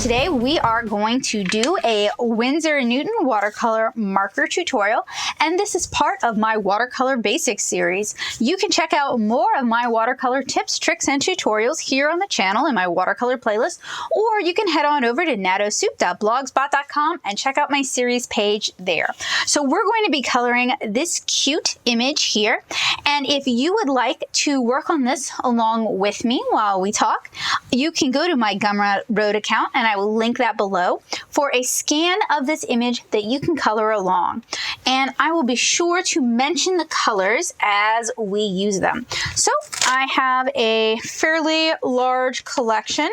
Today we are going to do a Winsor & Newton watercolor marker tutorial, and this is part of my watercolor basics series. You can check out more of my watercolor tips, tricks, and tutorials here on the channel in my watercolor playlist, or you can head on over to nattosoup.blogspot.com and check out my series page there. So we're going to be coloring this cute image here, and if you would like to work on this along with me while we talk, you can go to my Gumroad account, and I will link that below for a scan of this image that you can color along. And I will be sure to mention the colors as we use them. So I have a fairly large collection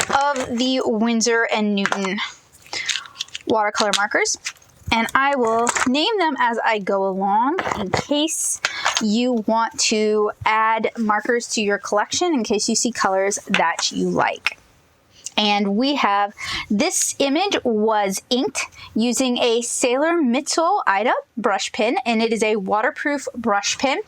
of the Winsor & Newton watercolor markers, and I will name them as I go along in case you want to add markers to your collection, in case you see colors that you like. And we have, this image was inked using a Sailor Mitchell Ida brush pen, and it is a waterproof brush pen.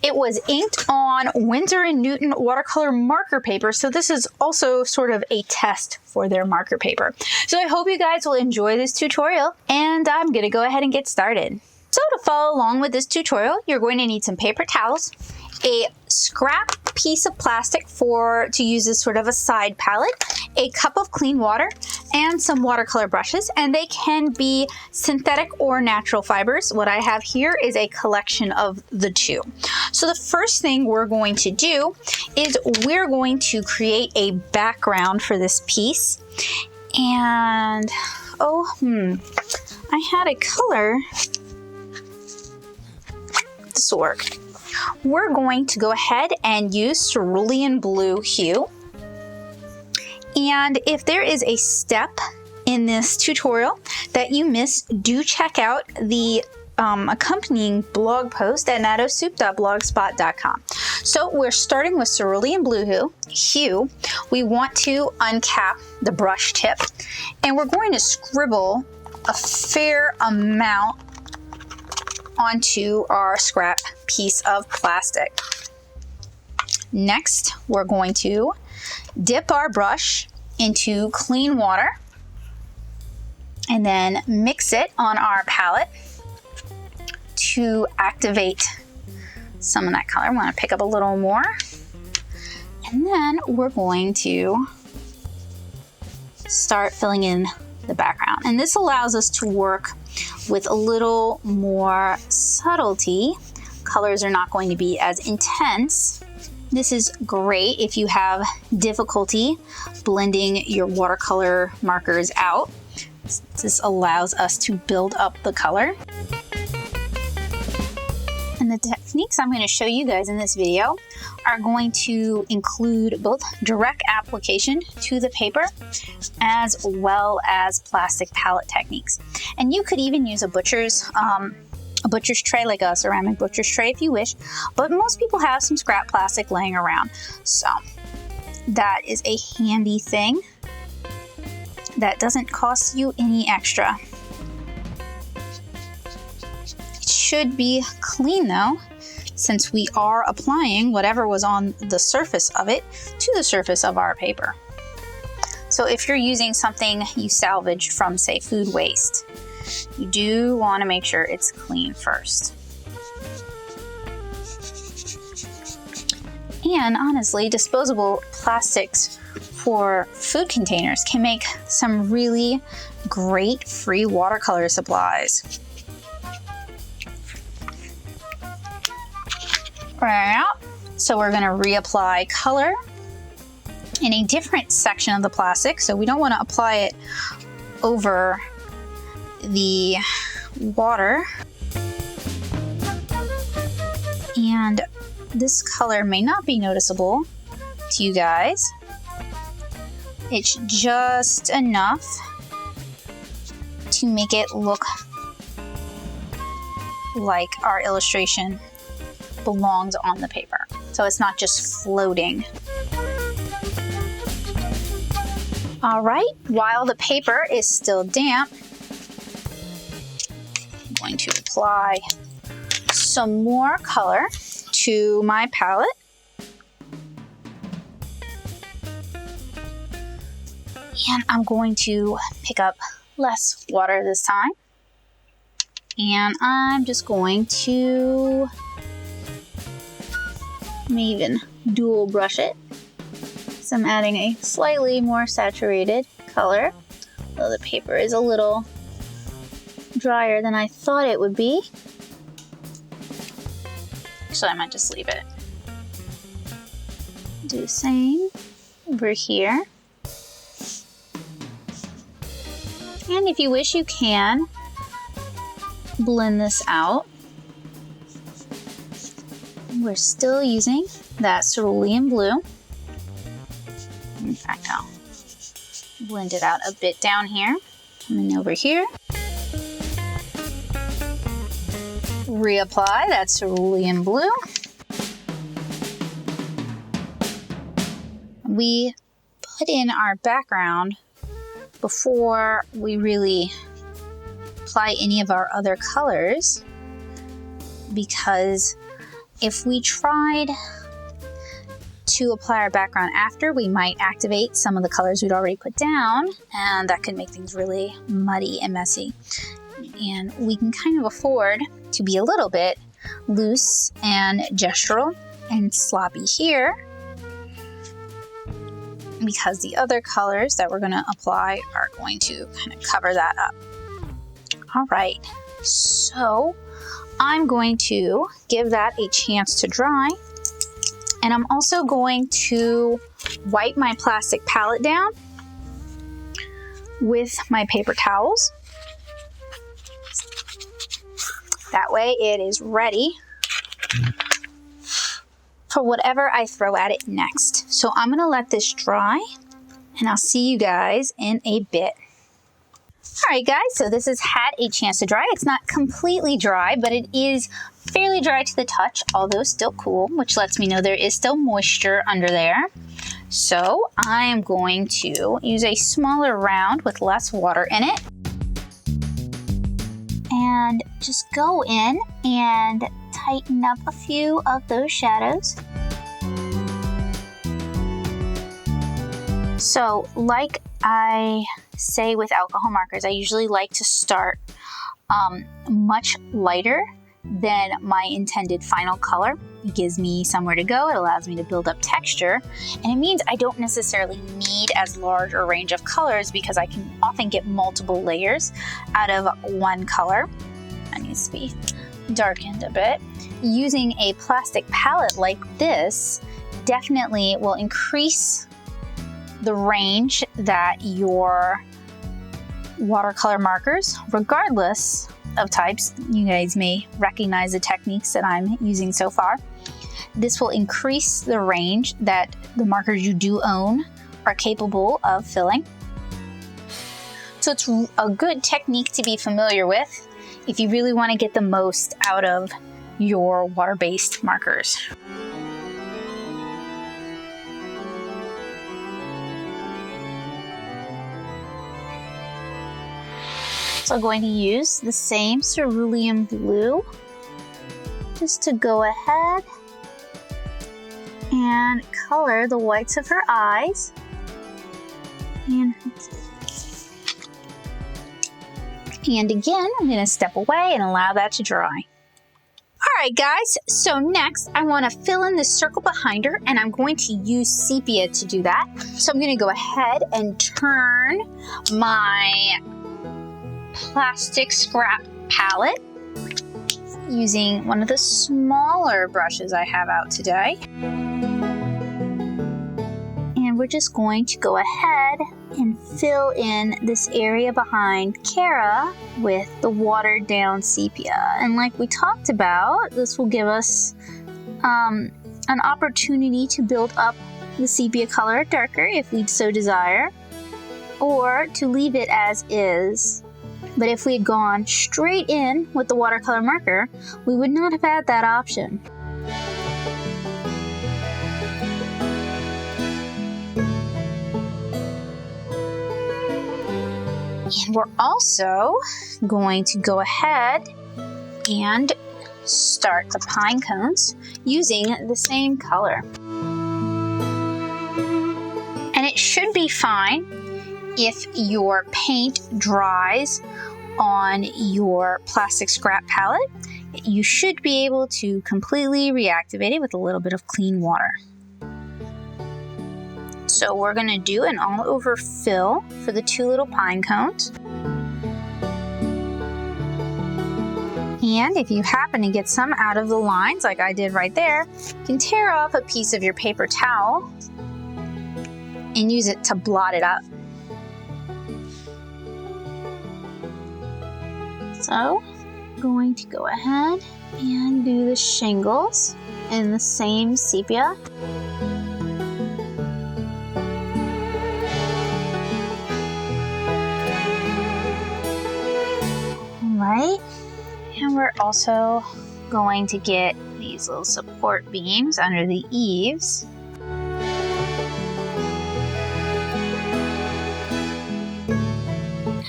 It was inked on Winsor & Newton watercolor marker paper, so this is also sort of a test for their marker paper. So I hope you guys will enjoy this tutorial, and I'm gonna go ahead and get started. So to follow along with this tutorial, you're going to need some paper towels, a scrap piece of plastic to use as sort of a side palette, a cup of clean water, and some watercolor brushes, and they can be synthetic or natural fibers. What I have here is a collection of the two. So the first thing we're going to do is we're going to create a background for this piece. And I had a color. This will work. We're going to go ahead and use cerulean blue hue. And if there is a step in this tutorial that you missed, do check out the accompanying blog post at nattosoup.blogspot.com. So we're starting with cerulean blue hue. We want to uncap the brush tip, and we're going to scribble a fair amount onto our scrap piece of plastic. Next, we're going to dip our brush into clean water and then mix it on our palette to activate some of that color. I'm going to pick up a little more, and then we're going to start filling in the background. And this allows us to work with a little more subtlety. Colors are not going to be as intense. This is great if you have difficulty blending your watercolor markers out. This allows us to build up the color. And the techniques I'm going to show you guys in this video are going to include both direct application to the paper as well as plastic palette techniques. And you could even use a butcher's tray, like a ceramic butcher's tray if you wish, but most people have some scrap plastic laying around. So that is a handy thing that doesn't cost you any extra. It should be clean though, since we are applying whatever was on the surface of it to the surface of our paper. So if you're using something you salvaged from, say, food waste, you do want to make sure it's clean first. And honestly, disposable plastics for food containers can make some really great free watercolor supplies. Right, so we're going to reapply color in a different section of the plastic. So we don't want to apply it over the water. And this color may not be noticeable to you guys. It's just enough to make it look like our illustration belongs on the paper. So it's not just floating. All right, while the paper is still damp, I'm going to apply some more color to my palette. And I'm going to pick up less water this time. And I'm just going to maybe even dual brush it. So I'm adding a slightly more saturated color, though the paper is a little drier than I thought it would be. Actually, I might just leave it. Do the same over here. And if you wish, you can blend this out. We're still using that cerulean blue. In fact, I'll blend it out a bit down here and then over here. Reapply that cerulean blue. We put in our background before we really apply any of our other colors, because if we tried to apply our background after, we might activate some of the colors we'd already put down, and that could make things really muddy and messy. And we can kind of afford to be a little bit loose and gestural and sloppy here, because the other colors that we're going to apply are going to kind of cover that up. All right, so I'm going to give that a chance to dry. And I'm also going to wipe my plastic palette down with my paper towels. That way it is ready for whatever I throw at it next. So I'm gonna let this dry, and I'll see you guys in a bit. All right, guys, so this has had a chance to dry. It's not completely dry, but it is fairly dry to the touch, although still cool, which lets me know there is still moisture under there. So I am going to use a smaller round with less water in it and just go in and tighten up a few of those shadows. So like I say with alcohol markers, I usually like to start much lighter than my intended final color. It gives me somewhere to go. It allows me to build up texture, and it means I don't necessarily need as large a range of colors because I can often get multiple layers out of one color. That needs to be darkened a bit. Using a plastic palette like this definitely will increase the range that your watercolor markers, regardless of types, you guys may recognize the techniques that I'm using so far. This will increase the range that the markers you do own are capable of filling. So it's a good technique to be familiar with if you really want to get the most out of your water-based markers. So I'm going to use the same cerulean blue just to go ahead and color the whites of her eyes. And again, I'm going to step away and allow that to dry. All right, guys, so next I want to fill in the circle behind her, and I'm going to use sepia to do that. So I'm going to go ahead and turn my plastic scrap palette using one of the smaller brushes I have out today. And we're just going to go ahead and fill in this area behind Kara with the watered down sepia. And like we talked about, this will give us an opportunity to build up the sepia color darker if we so desire, or to leave it as is. But if we had gone straight in with the watercolor marker, we would not have had that option. And we're also going to go ahead and start the pine cones using the same color. And it should be fine if your paint dries on your plastic scrap palette, you should be able to completely reactivate it with a little bit of clean water. So we're going to do an all-over fill for the 2 little pine cones. And if you happen to get some out of the lines, like I did right there, you can tear off a piece of your paper towel and use it to blot it up. So, I'm going to go ahead and do the shingles in the same sepia. Alright, and we're also going to get these little support beams under the eaves.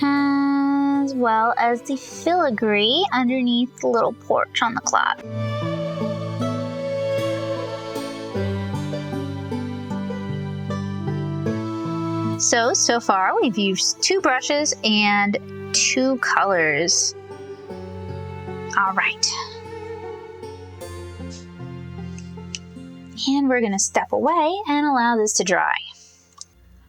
As well as the filigree underneath the little porch on the clock. So far we've used 2 brushes and 2 colors. All right. And we're gonna step away and allow this to dry.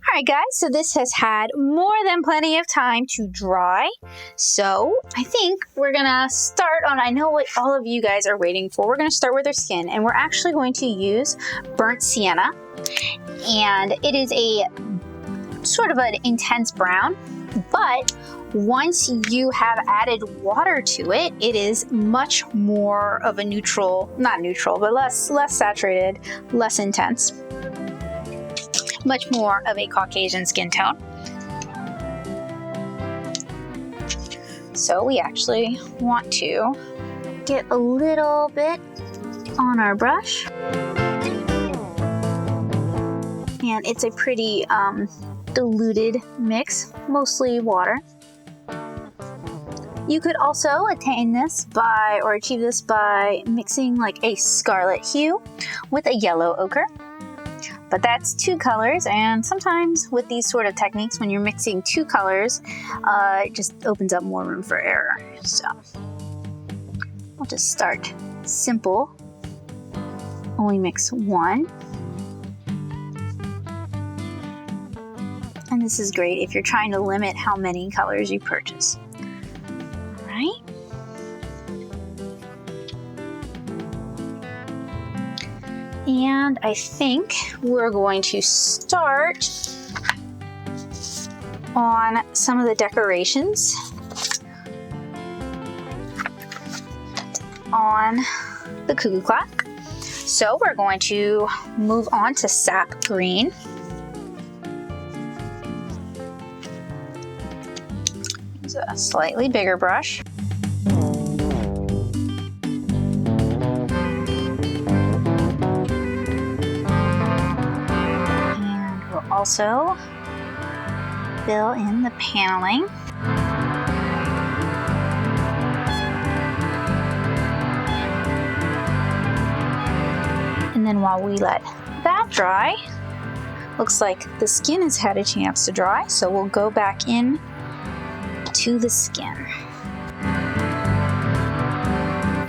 All right, guys, so this has had more than plenty of time to dry. So I think we're gonna start on, I know what all of you guys are waiting for. We're gonna start with our skin, and we're actually going to use burnt sienna. And it is a sort of an intense brown, but once you have added water to it, it is much more of a neutral, not neutral, but less saturated, less intense. Much more of a Caucasian skin tone. So we actually want to get a little bit on our brush. And it's a pretty diluted mix, mostly water. You could also attain this by, or achieve this by mixing like a scarlet hue with a yellow ochre. But that's 2 colors, and sometimes with these sort of techniques, when you're mixing 2 colors, it just opens up more room for error. So I'll just start simple, only mix 1. And this is great if you're trying to limit how many colors you purchase. All right. And I think we're going to start on some of the decorations on the cuckoo clock. So we're going to move on to sap green. Use a slightly bigger brush. Also fill in the paneling. And then while we let that dry, looks like the skin has had a chance to dry, so we'll go back in to the skin.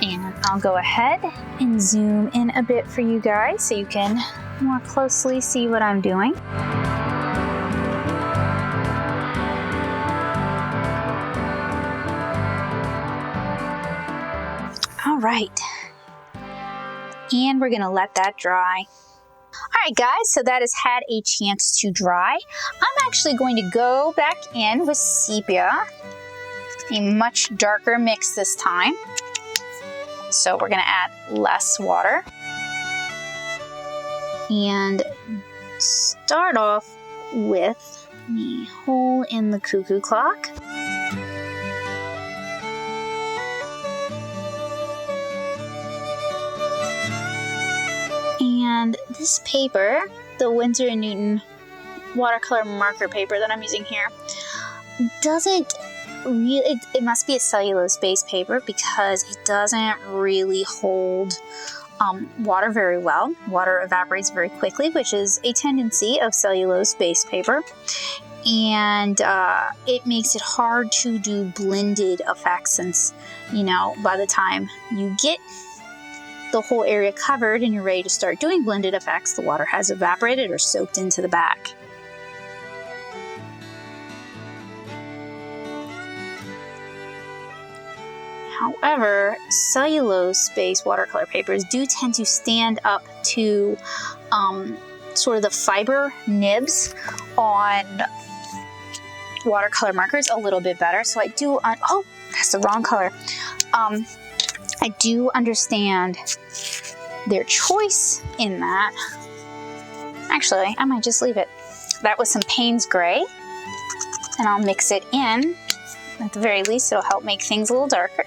And I'll go ahead and zoom in a bit for you guys so you can more closely see what I'm doing. All right, and we're gonna let that dry. All right, guys, so that has had a chance to dry. I'm actually going to go back in with sepia, a much darker mix this time. So we're gonna add less water. And start off with the hole in the cuckoo clock. And this paper, the Winsor & Newton watercolor marker paper that I'm using here, doesn't really, it must be a cellulose-based paper because it doesn't really hold water very well. Water evaporates very quickly, which is a tendency of cellulose-based paper. and it makes it hard to do blended effects since, you know, by the time you get the whole area covered and you're ready to start doing blended effects, the water has evaporated or soaked into the back. However, cellulose-based watercolor papers do tend to stand up to sort of the fiber nibs on watercolor markers a little bit better. So I do, oh, that's the wrong color. I do understand their choice in that. Actually, I might just leave it. That was some Payne's Gray, and I'll mix it in. At the very least, it'll help make things a little darker.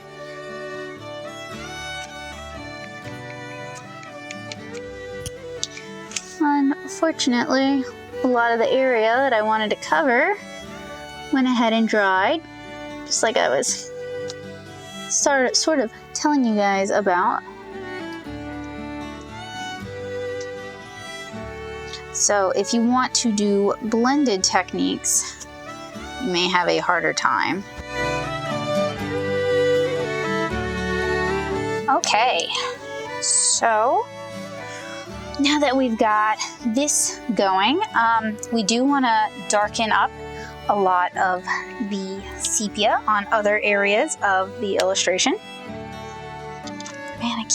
Unfortunately, a lot of the area that I wanted to cover went ahead and dried, just like I was sort of telling you guys about. So if you want to do blended techniques, you may have a harder time. Okay, so now that we've got this going, we do want to darken up a lot of the sepia on other areas of the illustration. Man,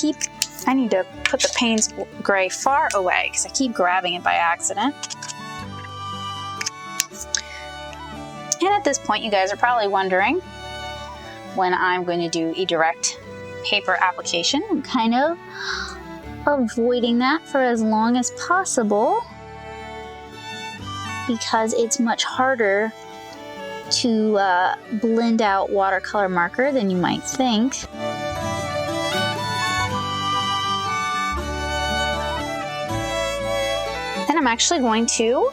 I need to put the Payne's Gray far away because I keep grabbing it by accident. And at this point, you guys are probably wondering when I'm going to do a direct paper application. I'm kind of avoiding that for as long as possible because it's much harder to blend out watercolor marker than you might think. Then I'm actually going to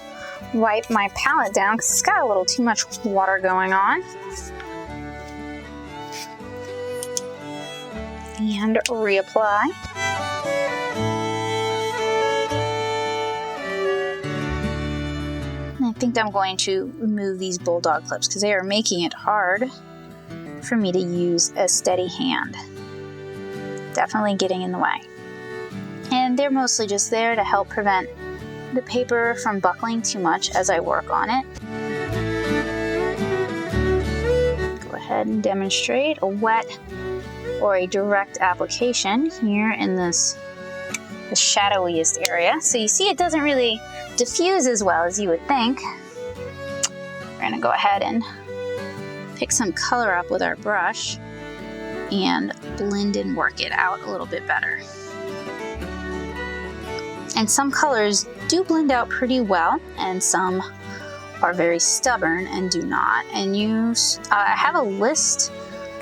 wipe my palette down because it's got a little too much water going on. And reapply. I think I'm going to remove these bulldog clips because they are making it hard for me to use a steady hand. Definitely getting in the way. And they're mostly just there to help prevent the paper from buckling too much as I work on it. Go ahead and demonstrate a wet or a direct application here in this the shadowiest area. So you see it doesn't really diffuse as well as you would think. We're gonna go ahead and pick some color up with our brush and blend and work it out a little bit better. And some colors do blend out pretty well and some are very stubborn and do not. And I have a list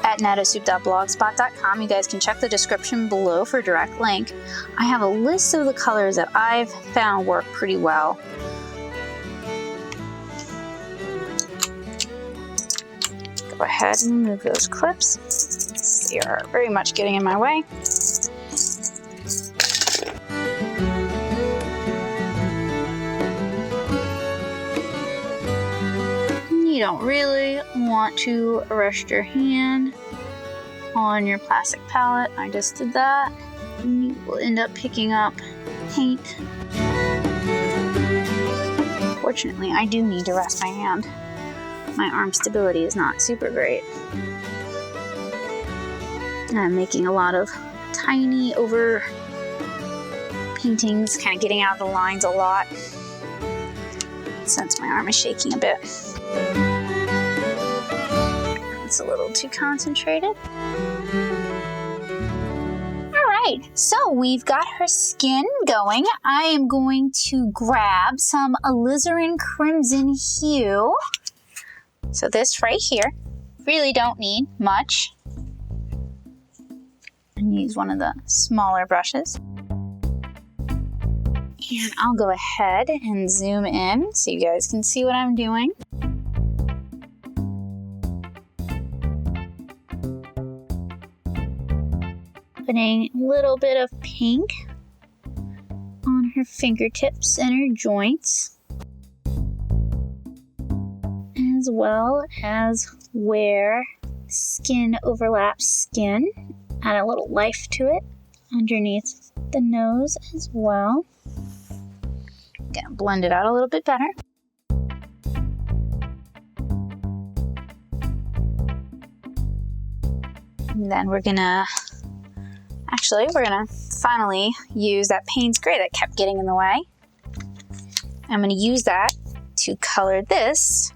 at netosoup.blogspot.com. You guys can check the description below for a direct link. I have a list of the colors that I've found work pretty well. Go ahead and remove those clips. They are very much getting in my way. You don't really want to rest your hand on your plastic palette. I just did that. And you will end up picking up paint. Fortunately, I do need to rest my hand. My arm stability is not super great. And I'm making a lot of tiny over paintings, kind of getting out of the lines a lot since my arm is shaking a bit. It's a little too concentrated. Alright, so we've got her skin going. I am going to grab some alizarin crimson hue. So this right here, really don't need much. And use one of the smaller brushes. And I'll go ahead and zoom in so you guys can see what I'm doing. Putting a little bit of pink on her fingertips and her joints. as well as where skin overlaps skin. Add a little life to it underneath the nose as well. Gonna blend it out a little bit better. And then we're gonna finally use that Payne's Gray that kept getting in the way. I'm gonna use that to color this,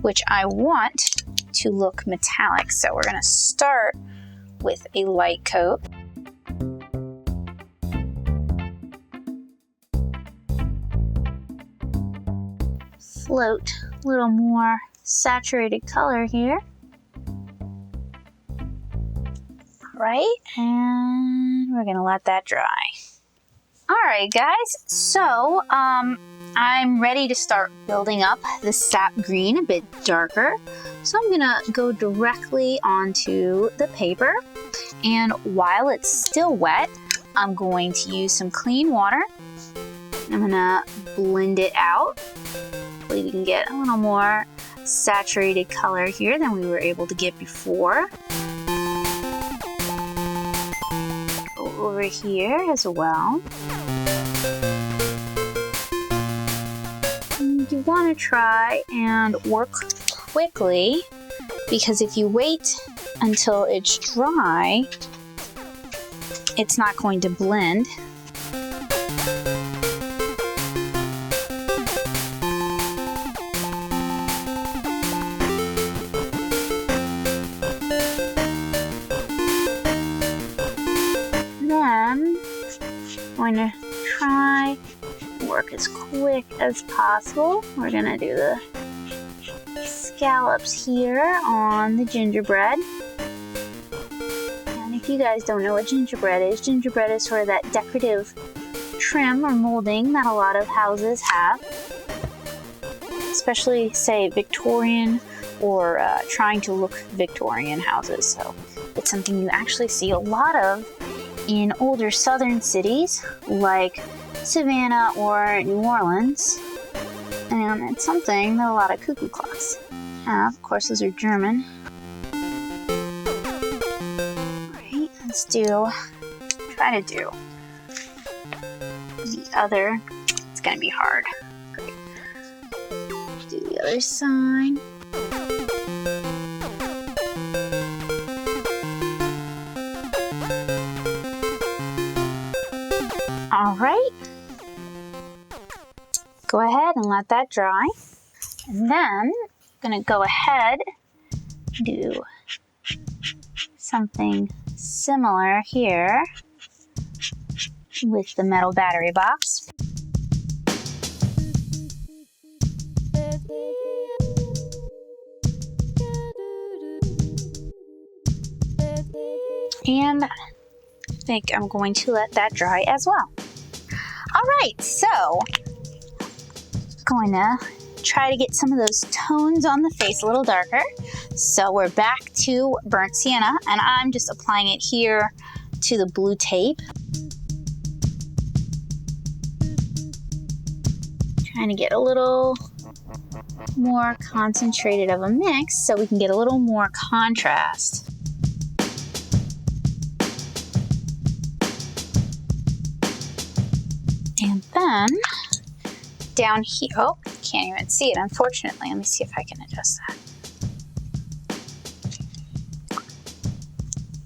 which I want to look metallic. So we're gonna start with a light coat. Float a little more saturated color here. Right, and we're gonna let that dry. All right, guys, so I'm ready to start building up the sap green a bit darker. So I'm gonna go directly onto the paper, and while it's still wet, I'm going to use some clean water. I'm gonna blend it out. Hopefully we can get a little more saturated color here than we were able to get before. Over here as well. And you want to try and work quickly, because if you wait until it's dry, it's not going to blend. Going to try to work as quick as possible. We're going to do the scallops here on the gingerbread. And if you guys don't know what gingerbread is sort of that decorative trim or molding that a lot of houses have, especially say Victorian or trying to look Victorian houses. So it's something you actually see a lot of in older southern cities like Savannah or New Orleans, and it's something that a lot of cuckoo clocks have. Of course, those are German. Alright, let's try to do the other. It's gonna be hard. Great. Do the other side. All right, go ahead and let that dry. And then I'm gonna go ahead and do something similar here with the metal battery box. And I think I'm going to let that dry as well. All right, so going to try to get some of those tones on the face a little darker. So we're back to burnt sienna, and I'm just applying it here to the blue tape. Trying to get a little more concentrated of a mix so we can get a little more contrast. And then down here, oh, can't even see it, unfortunately. Let me see if I can adjust that.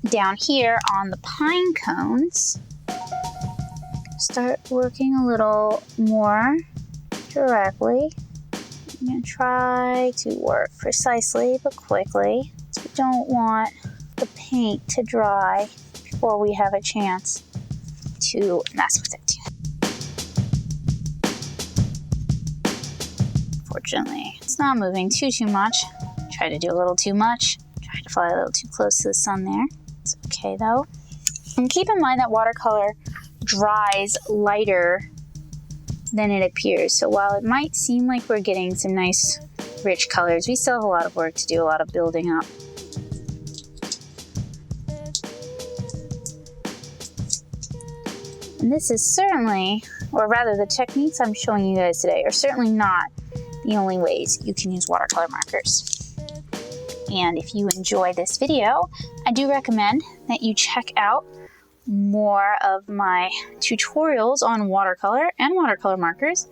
Down here on the pine cones, start working a little more directly. I'm going to try to work precisely but quickly. So we don't want the paint to dry before we have a chance to mess with it. Fortunately, it's not moving too much. Try to do a little too much. Try to fly a little too close to the sun there. It's okay though. And keep in mind that watercolor dries lighter than it appears. So while it might seem like we're getting some nice rich colors, we still have a lot of work to do, a lot of building up. And this is certainly, or rather the techniques I'm showing you guys today are certainly not the only ways you can use watercolor markers. And if you enjoy this video, I do recommend that you check out more of my tutorials on watercolor and watercolor markers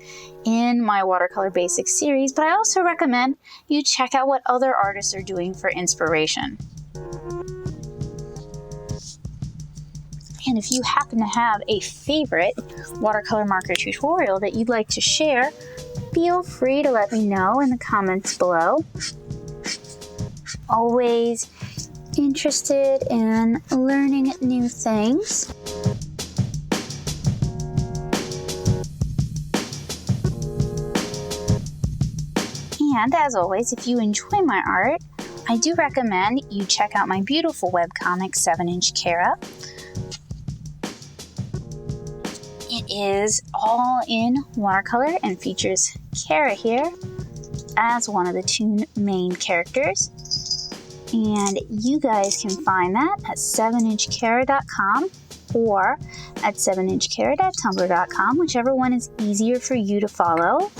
in my Watercolor Basics series, but I also recommend you check out what other artists are doing for inspiration. And if you happen to have a favorite watercolor marker tutorial that you'd like to share, feel free to let me know in the comments below. Always interested in learning new things. And as always, if you enjoy my art, I do recommend you check out my beautiful webcomic 7-inch Kara. It is all in watercolor and features Kara here as one of the two main characters. And you guys can find that at 7inchkara.com or at 7inchkara.tumblr.com, whichever one is easier for you to follow.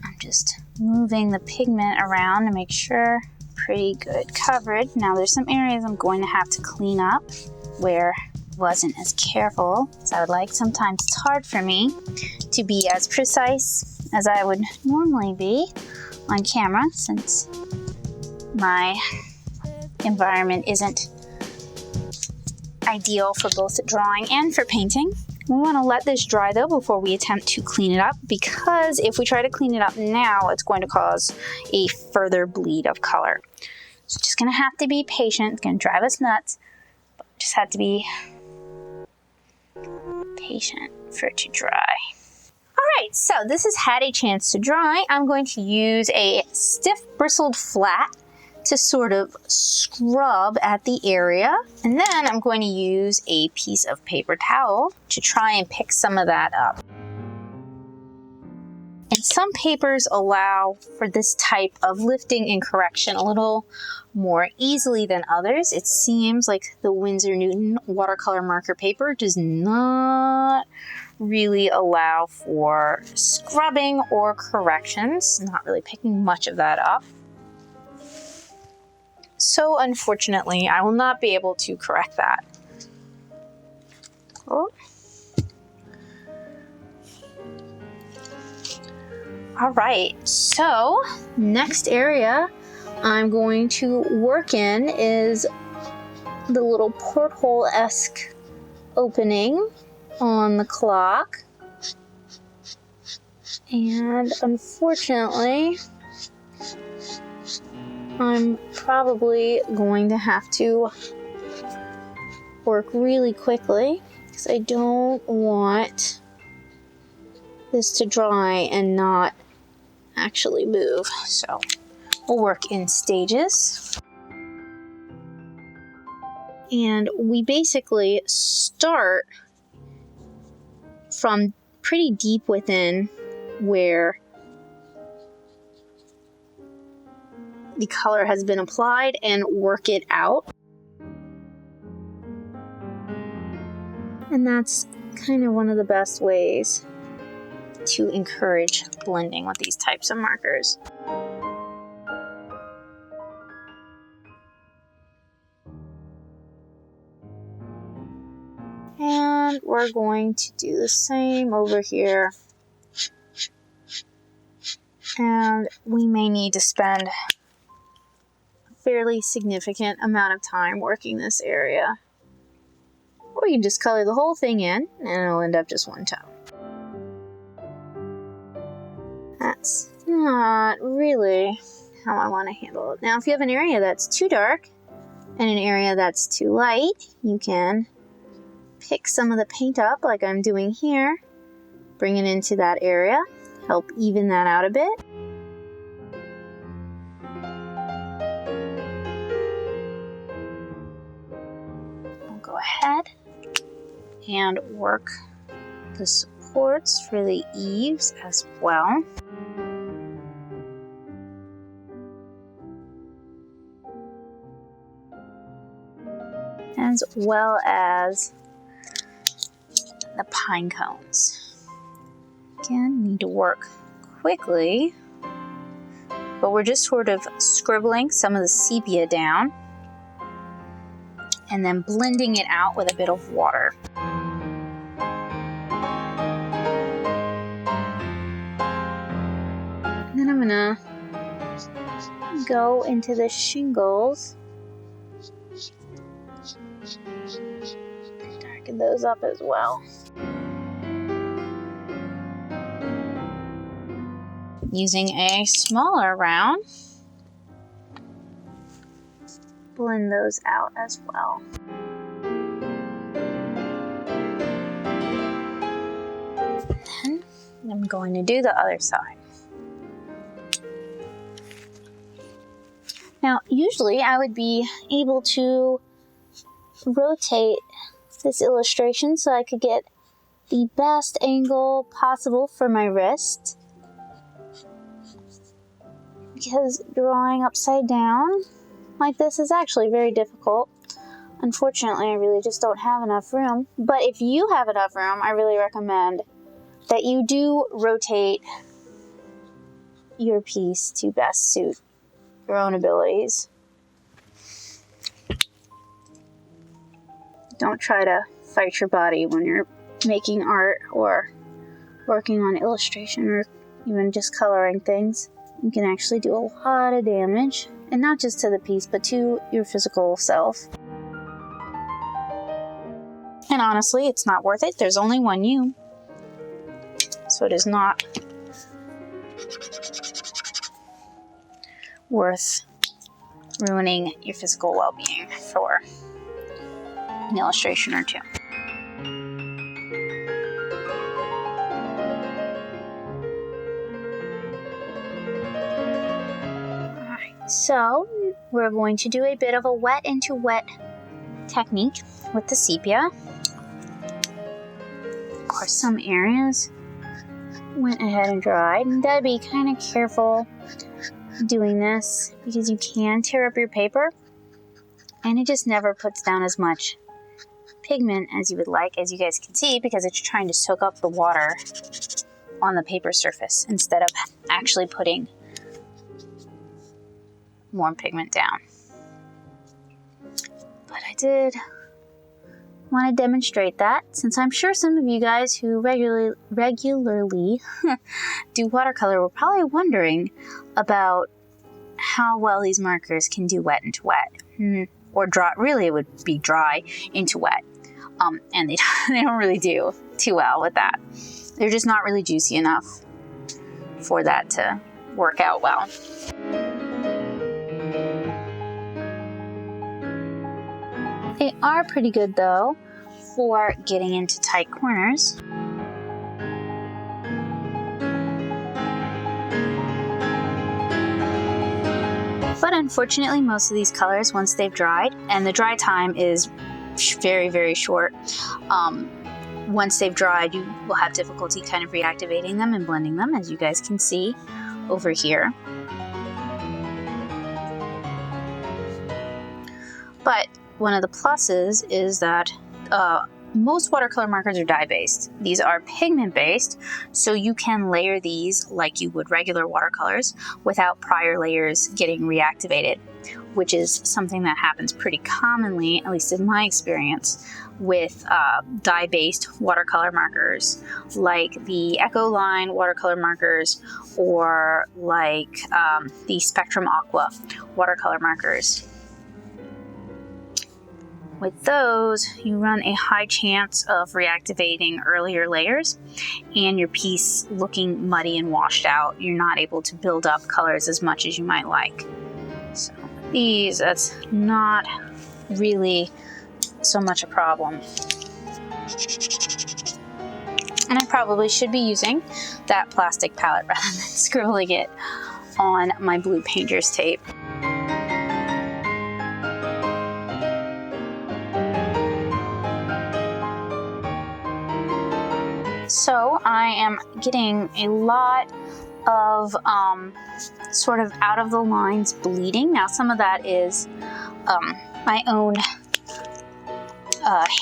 I'm just moving the pigment around to make sure pretty good coverage. Now there's some areas I'm going to have to clean up where I wasn't as careful as I would like. Sometimes it's hard for me to be as precise as I would normally be on camera since my environment isn't ideal for both drawing and for painting. We want to let this dry though before we attempt to clean it up, because if we try to clean it up now, it's going to cause a further bleed of color. So just going to have to be patient. It's going to drive us nuts, but just have to be patient for it to dry. Alright, so this has had a chance to dry. I'm going to use a stiff bristled flat to sort of scrub at the area, and then I'm going to use a piece of paper towel to try and pick some of that up. And some papers allow for this type of lifting and correction a little more easily than others. It seems like the Winsor Newton watercolor marker paper does not really allow for scrubbing or corrections. Not really picking much of that up. So unfortunately, I will not be able to correct that. Oh. All right, so next area I'm going to work in is the little porthole-esque opening on the clock. And unfortunately, I'm probably going to have to work really quickly because I don't want this to dry and not actually move. So we'll work in stages. And we basically start from pretty deep within where the color has been applied and work it out. And that's kind of one of the best ways to encourage blending with these types of markers. And we're going to do the same over here. And we may need to spend fairly significant amount of time working this area. Or we can just color the whole thing in and it'll end up just one tone. That's not really how I want to handle it. Now if you have an area that's too dark and an area that's too light, you can pick some of the paint up like I'm doing here, bring it into that area, help even that out a bit. Go ahead and work the supports for the eaves as well. As well as the pine cones. Again, need to work quickly, but we're just sort of scribbling some of the sepia down and then blending it out with a bit of water. And then I'm gonna go into the shingles, darken those up as well. Using a smaller round, blend those out as well. Then I'm going to do the other side. Now, usually I would be able to rotate this illustration so I could get the best angle possible for my wrist, because drawing upside down like this is actually very difficult. Unfortunately, I really just don't have enough room. But if you have enough room, I really recommend that you do rotate your piece to best suit your own abilities. Don't try to fight your body when you're making art or working on illustration or even just coloring things. You can actually do a lot of damage, and not just to the piece, but to your physical self. And honestly, it's not worth it. There's only one you, so it is not worth ruining your physical well-being for an illustration or two. So we're going to do a bit of a wet into wet technique with the sepia. Of course, some areas went ahead and dried, and gotta be kind of careful doing this because you can tear up your paper, and it just never puts down as much pigment as you would like, as you guys can see, because it's trying to soak up the water on the paper surface instead of actually putting more pigment down. But I did want to demonstrate that, since I'm sure some of you guys who regularly do watercolor were probably wondering about how well these markers can do wet into wet, or dry. Really, it would be dry into wet, and they don't really do too well with that. They're just not really juicy enough for that to work out well. They are pretty good though for getting into tight corners. But unfortunately, most of these colors, once they've dried, and the dry time is very, very short, once they've dried, you will have difficulty kind of reactivating them and blending them, as you guys can see over here. But one of the pluses is that most watercolor markers are dye-based. These are pigment-based, so you can layer these like you would regular watercolors without prior layers getting reactivated, which is something that happens pretty commonly, at least in my experience, with dye-based watercolor markers like the Echo Line watercolor markers, or like the Spectrum Aqua watercolor markers. With those, you run a high chance of reactivating earlier layers and your piece looking muddy and washed out. You're not able to build up colors as much as you might like. So these, that's not really so much a problem. And I probably should be using that plastic palette rather than scribbling it on my blue painter's tape. So I am getting a lot of sort of out of the lines bleeding. Now some of that is my own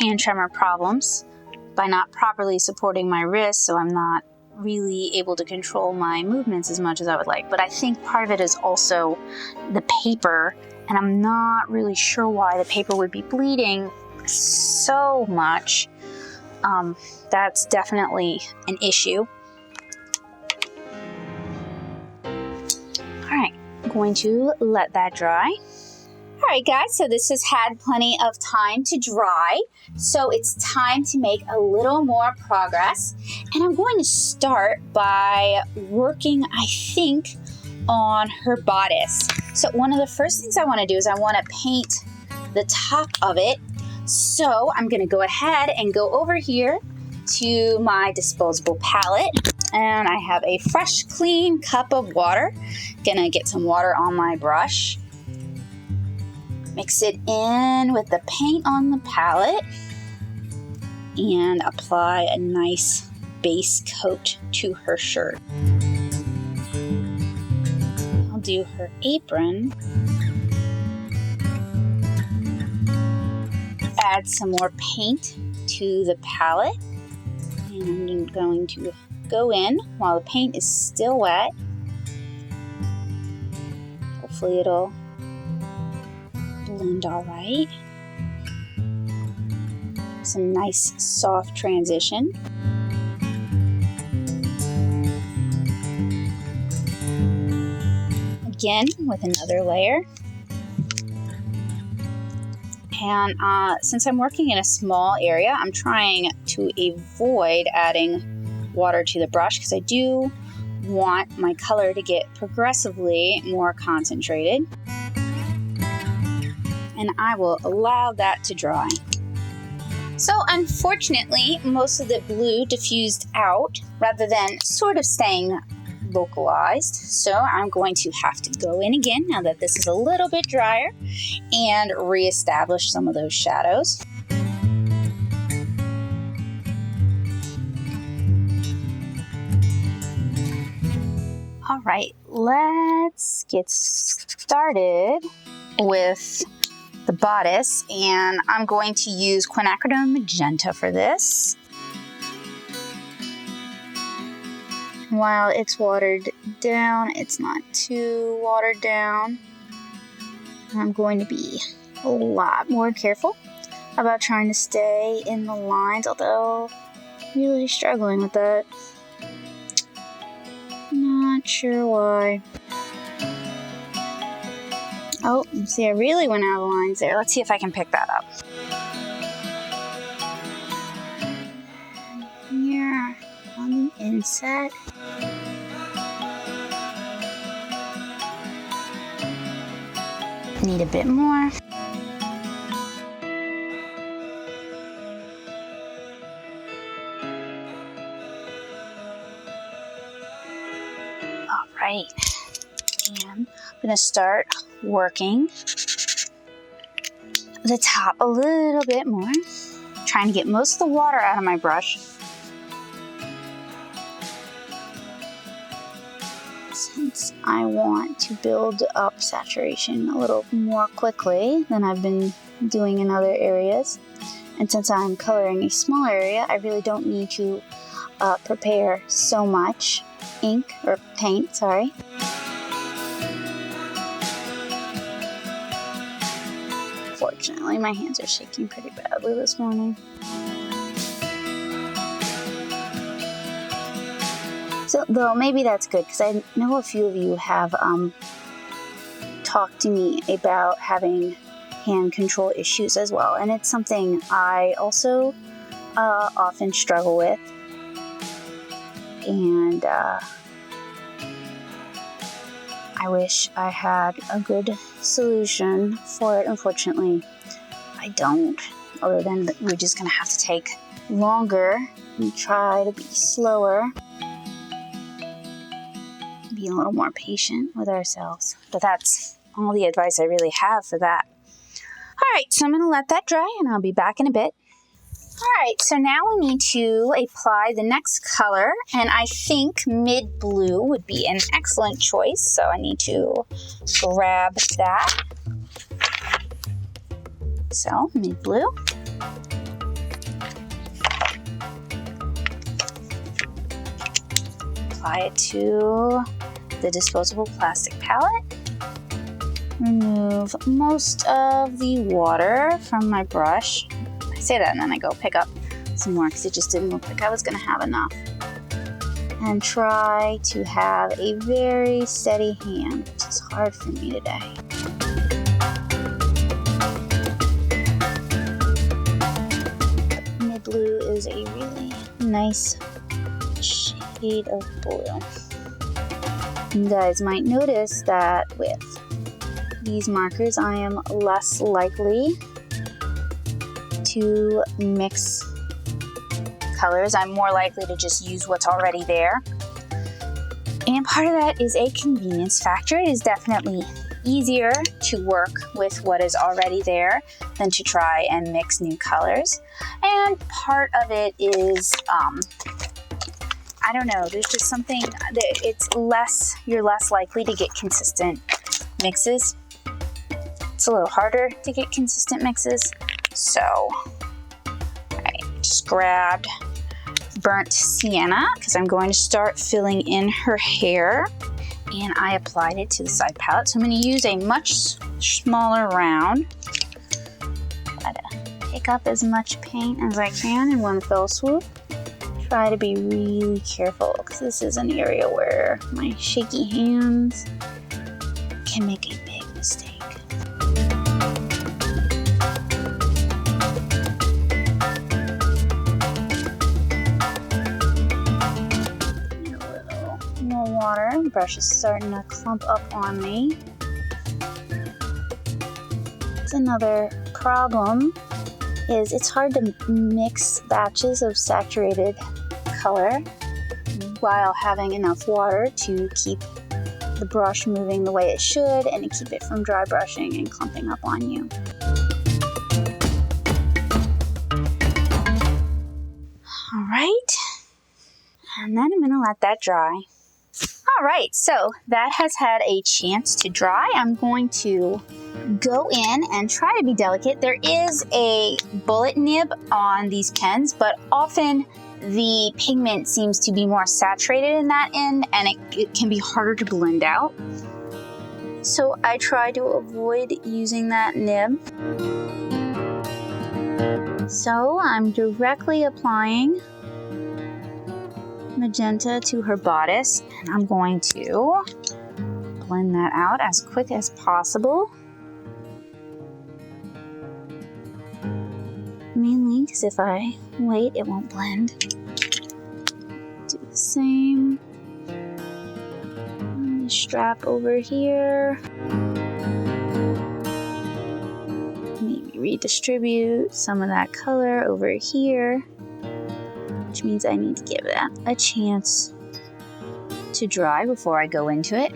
hand tremor problems by not properly supporting my wrist, so I'm not really able to control my movements as much as I would like. But I think part of it is also the paper, and I'm not really sure why the paper would be bleeding so much. That's definitely an issue. All right, I'm going to let that dry. All right, guys, so this has had plenty of time to dry, so it's time to make a little more progress. And I'm going to start by working, I think, on her bodice. So one of the first things I want to do is I want to paint the top of it. So I'm going to go ahead and go over here to my disposable palette, and I have a fresh, clean cup of water. Gonna get some water on my brush. Mix it in with the paint on the palette and apply a nice base coat to her shirt. I'll do her apron. Add some more paint to the palette. And I'm going to go in while the paint is still wet. Hopefully it'll blend all right. Some nice soft transition. Again with another layer. And since I'm working in a small area, I'm trying to avoid adding water to the brush because I do want my color to get progressively more concentrated. And I will allow that to dry. So unfortunately, most of the blue diffused out rather than sort of staying localized. So I'm going to have to go in again now that this is a little bit drier and reestablish some of those shadows. All right, let's get started with the bodice, and I'm going to use quinacridone magenta for this. While it's watered down, it's not too watered down. I'm going to be a lot more careful about trying to stay in the lines, although I'm really struggling with that. Not sure why. Oh, see, I really went out of lines there. Let's see if I can pick that up. Here on the inset. Need a bit more. All right, and I'm gonna start working the top a little bit more, trying to get most of the water out of my brush. Since I want to build up saturation a little more quickly than I've been doing in other areas, and since I'm coloring a small area, I really don't need to prepare so much ink or paint, sorry. Fortunately, my hands are shaking pretty badly this morning. So, though maybe that's good, because I know a few of you have talked to me about having hand control issues as well, and it's something I also often struggle with. And I wish I had a good solution for it. Unfortunately, I don't. Other than we're just gonna have to take longer and try to be slower. Be a little more patient with ourselves. But that's all the advice I really have for that. Alright, so I'm gonna let that dry and I'll be back in a bit. Alright, so now we need to apply the next color, and I think mid blue would be an excellent choice, so I need to grab that. So, mid blue. apply it to the disposable plastic palette. Remove most of the water from my brush. I say that and then I go pick up some more because it just didn't look like I was going to have enough. And try to have a very steady hand, which is hard for me today. Mid blue is a really nice shade of blue. You guys might notice that with these markers I am less likely to mix colors. I'm more likely to just use what's already there. And part of that is a convenience factor. It is definitely easier to work with what is already there than to try and mix new colors. And part of it is, I don't know, there's just something that you're less likely to get consistent mixes. It's a little harder to get consistent mixes. So I just grabbed burnt sienna because I'm going to start filling in her hair, and I applied it to the side palette. So I'm going to use a much smaller round. Try to pick up as much paint as I can in one fell swoop. Try to be really careful because this is an area where my shaky hands can make a big mistake. Water. The brush is starting to clump up on me. It's another problem is it's hard to mix batches of saturated color while having enough water to keep the brush moving the way it should and to keep it from dry brushing and clumping up on you. All right, and then I'm going to let that dry. All right, so that has had a chance to dry. I'm going to go in and try to be delicate. There is a bullet nib on these pens, but often the pigment seems to be more saturated in that end and it can be harder to blend out. So I try to avoid using that nib. So I'm directly applying magenta to her bodice, and I'm going to blend that out as quick as possible. Mainly because if I wait, it won't blend. Do the same on the strap over here. Maybe redistribute some of that color over here, which means I need to give that a chance to dry before I go into it.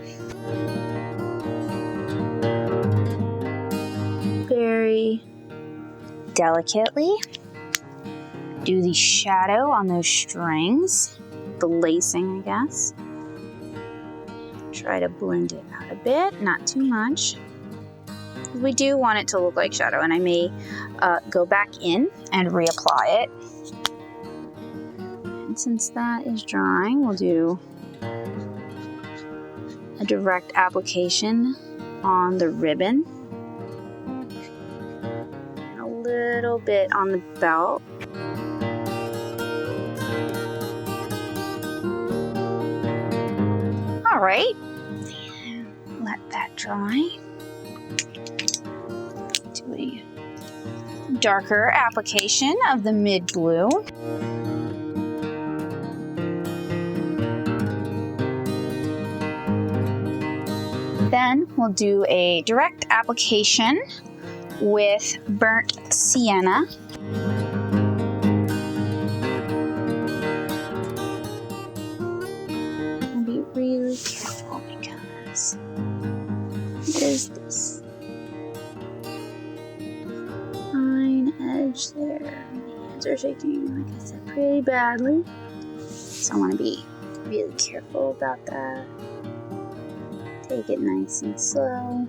Very delicately do the shadow on those strings, the lacing, I guess. Try to blend it out a bit, not too much. We do want it to look like shadow, and I may go back in and reapply it. Since that is drying, we'll do a direct application on the ribbon and a little bit on the belt. All right, let that dry. Do a darker application of the mid blue. Then we'll do a direct application with burnt sienna. And be really careful because there's this fine edge there. My hands are shaking, like I said, pretty badly. So I want to be really careful about that. Take it nice and slow.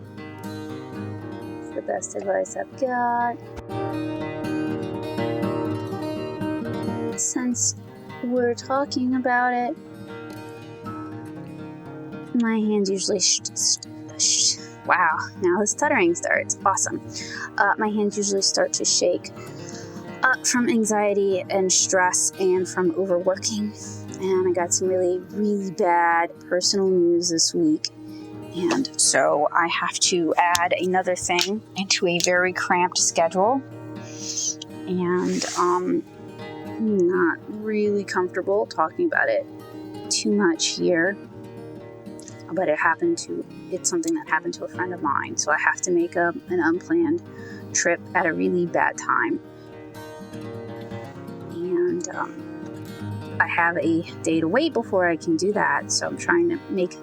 It's the best advice I've got. Since we're talking about it, my hands usually wow, now the stuttering starts. Awesome. My hands usually start to shake from anxiety and stress and from overworking. And I got some really, really bad personal news this week. And so I have to add another thing into a very cramped schedule. And I'm not really comfortable talking about it too much here. But it's something that happened to a friend of mine. So I have to make an unplanned trip at a really bad time. And I have a day to wait before I can do that. So I'm trying to make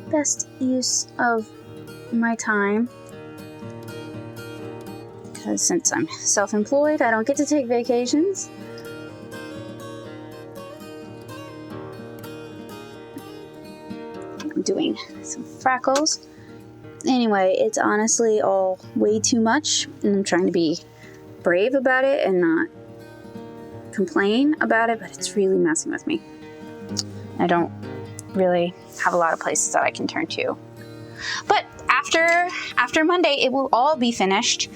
best use of my time. Because since I'm self-employed, I don't get to take vacations. I'm doing some freckles. Anyway, it's honestly all way too much, and I'm trying to be brave about it and not complain about it, but it's really messing with me. I don't really have a lot of places that I can turn to. But after Monday, it will all be finished,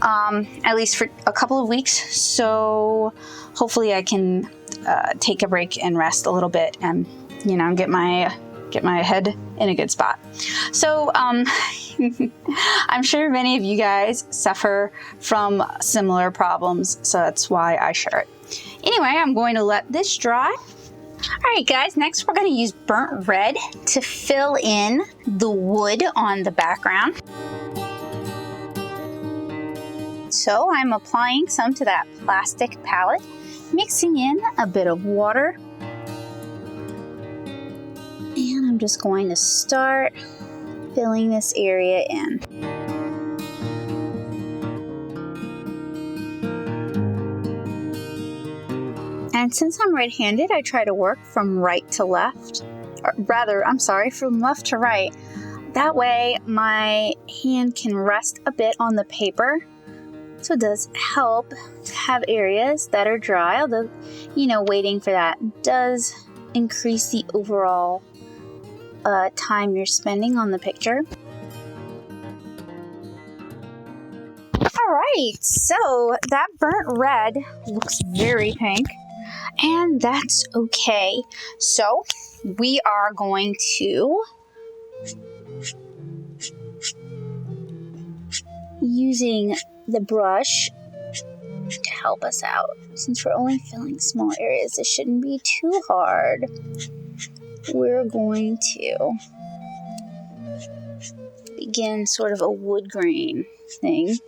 at least for a couple of weeks. So hopefully I can take a break and rest a little bit and, get my head in a good spot. So I'm sure many of you guys suffer from similar problems, so that's why I share it. Anyway, I'm going to let this dry. Alright guys, next we're going to use burnt red to fill in the wood on the background. So I'm applying some to that plastic palette, mixing in a bit of water. And I'm just going to start filling this area in. And since I'm right-handed, I try to work from right to left. Or rather, I'm sorry, from left to right. That way, my hand can rest a bit on the paper. So it does help to have areas that are dry, although, waiting for that does increase the overall time you're spending on the picture. Alright, so that burnt red looks very pink. And that's okay. So we are going to, using the brush to help us out. Since we're only filling small areas, this shouldn't be too hard. We're going to begin sort of a wood grain thing.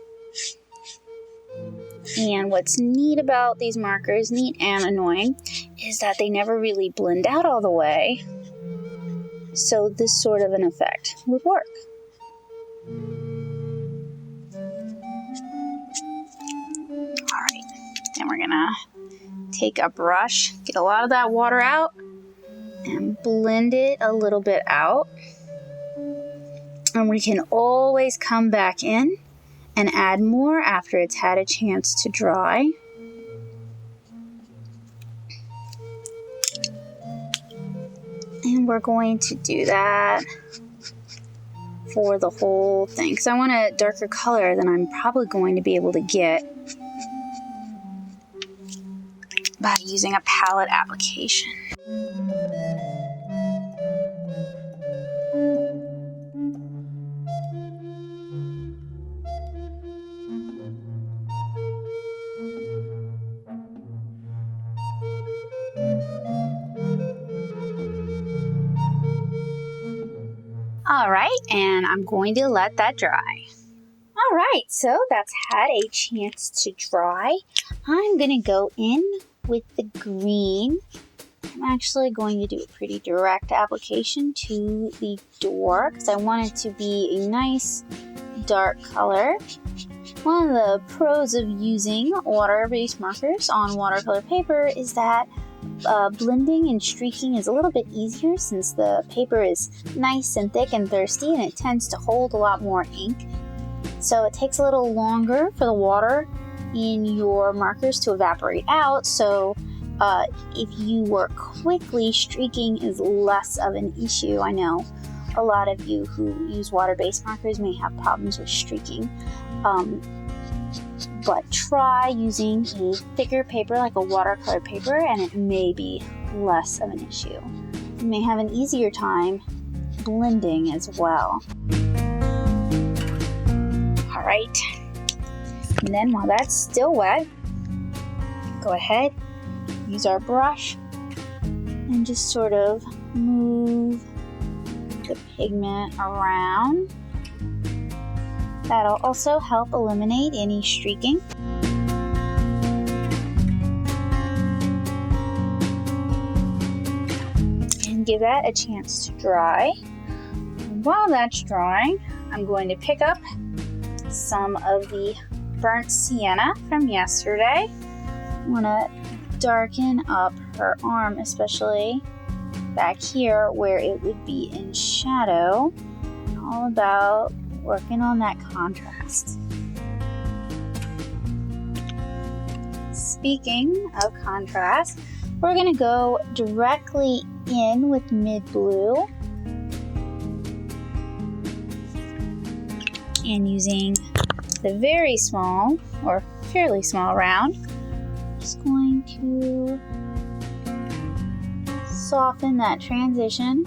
And what's neat about these markers, neat and annoying, is that they never really blend out all the way. So this sort of an effect would work. Alright, then we're gonna take a brush, get a lot of that water out, and blend it a little bit out. And we can always come back in and add more after it's had a chance to dry. And we're going to do that for the whole thing, because I want a darker color than I'm probably going to be able to get by using a palette application. Alright, and I'm going to let that dry. Alright, so that's had a chance to dry. I'm going to go in with the green. I'm actually going to do a pretty direct application to the door because I want it to be a nice dark color. One of the pros of using water-based markers on watercolor paper is that blending and streaking is a little bit easier since the paper is nice and thick and thirsty and it tends to hold a lot more ink. So it takes a little longer for the water in your markers to evaporate out. So if you work quickly, streaking is less of an issue. I know a lot of you who use water-based markers may have problems with streaking. But try using a thicker paper like a watercolor paper and it may be less of an issue. You may have an easier time blending as well. Alright, and then while that's still wet, go ahead, use our brush and just sort of move the pigment around. That'll also help eliminate any streaking. And give that a chance to dry. And while that's drying, I'm going to pick up some of the burnt sienna from yesterday. I want to darken up her arm, especially back here where it would be in shadow. All about working on that contrast. Speaking of contrast, we're going to go directly in with mid blue and using the very small or fairly small round, just going to soften that transition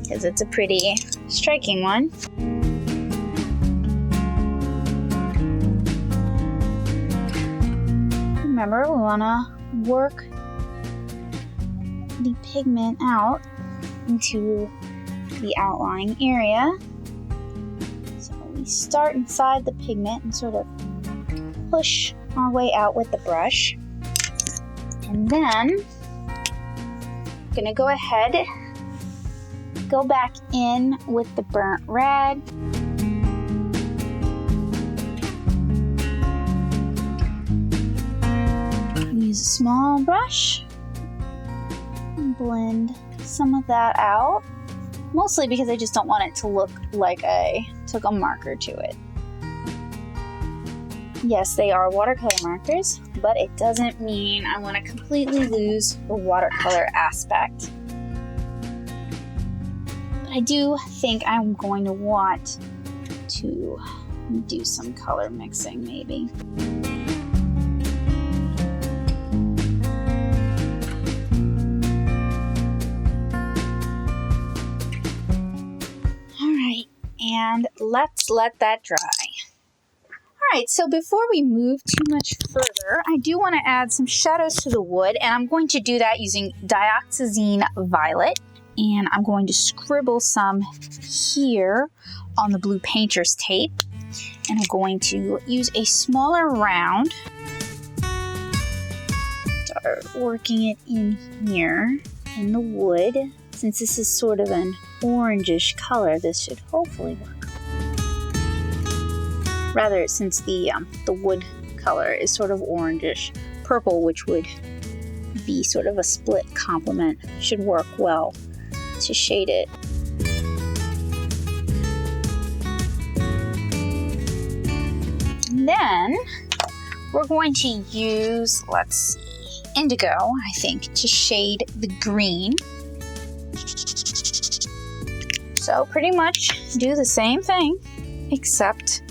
because it's a pretty striking one. Remember, we want to work the pigment out into the outlying area. So we start inside the pigment and sort of push our way out with the brush. And then I'm going to go ahead, go back in with the burnt red. Use a small brush and blend some of that out, mostly because I just don't want it to look like I took a marker to it. Yes, they are watercolor markers, but it doesn't mean I want to completely lose the watercolor aspect. I do think I'm going to want to do some color mixing maybe. Alright, and let's let that dry. Alright, so before we move too much further, I do want to add some shadows to the wood, and I'm going to do that using Dioxazine Violet. And I'm going to scribble some here on the blue painter's tape. And I'm going to use a smaller round. Start working it in here in the wood. Since this is sort of an orangish color, this should hopefully work. Rather, since the wood color is sort of orangish purple, which would be sort of a split complement, should work well to shade it. And then we're going to use, let's see, indigo, I think, to shade the green. So pretty much do the same thing, except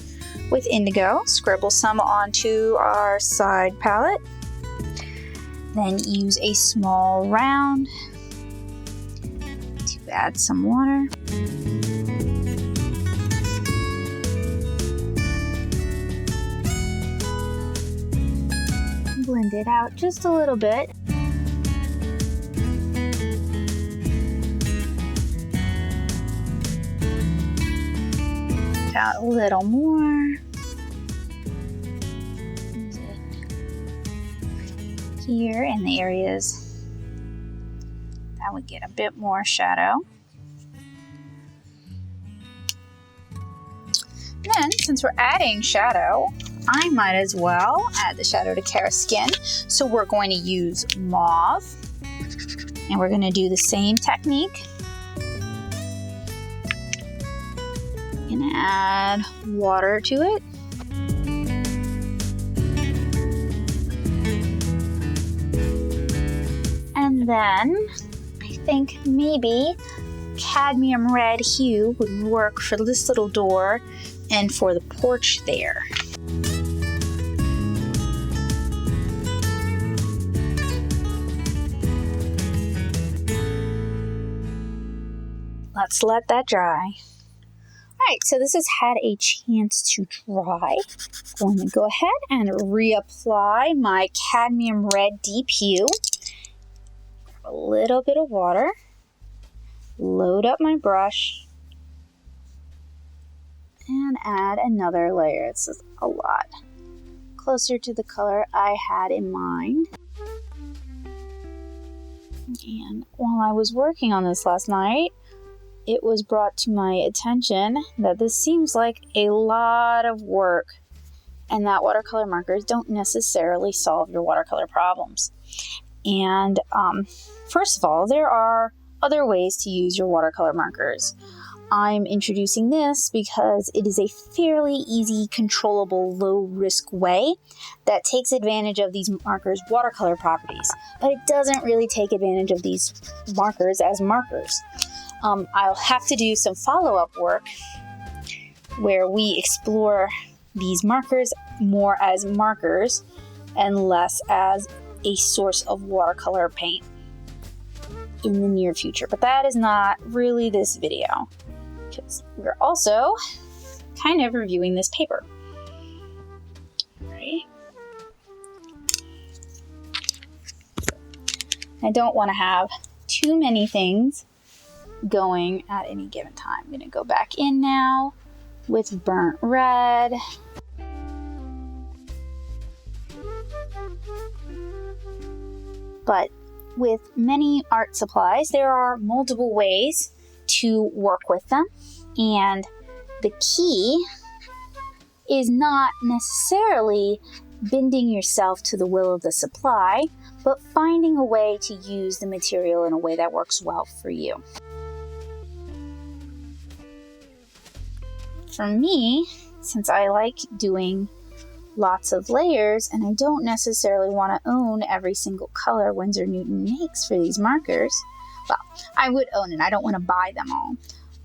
with indigo. Scribble some onto our side palette. Then use a small round to add some water. Blend it out just a little bit. Out a little more. Use it here in the areas that would get a bit more shadow. Then, since we're adding shadow, I might as well add the shadow to Kara's skin. So we're going to use mauve, and we're going to do the same technique. Gonna add water to it. And then I think maybe cadmium red hue would work for this little door and for the porch there. Let's let that dry. Alright, so this has had a chance to dry. I'm going to go ahead and reapply my cadmium red deep hue. A little bit of water. Load up my brush. And add another layer. This is a lot closer to the color I had in mind. And while I was working on this last night, it was brought to my attention that this seems like a lot of work and that watercolor markers don't necessarily solve your watercolor problems. And first of all, there are other ways to use your watercolor markers. I'm introducing this because it is a fairly easy, controllable, low-risk way that takes advantage of these markers' watercolor properties, but it doesn't really take advantage of these markers as markers. I'll have to do some follow-up work where we explore these markers more as markers and less as a source of watercolor paint in the near future. But that is not really this video, because we're also kind of reviewing this paper. Right? I don't want to have too many things going at any given time. I'm going to go back in now with burnt red. But with many art supplies, there are multiple ways to work with them, and the key is not necessarily bending yourself to the will of the supply, but finding a way to use the material in a way that works well for you. For me, since I like doing lots of layers and I don't necessarily want to own every single color Winsor Newton makes for these markers, well, I would own it. I don't want to buy them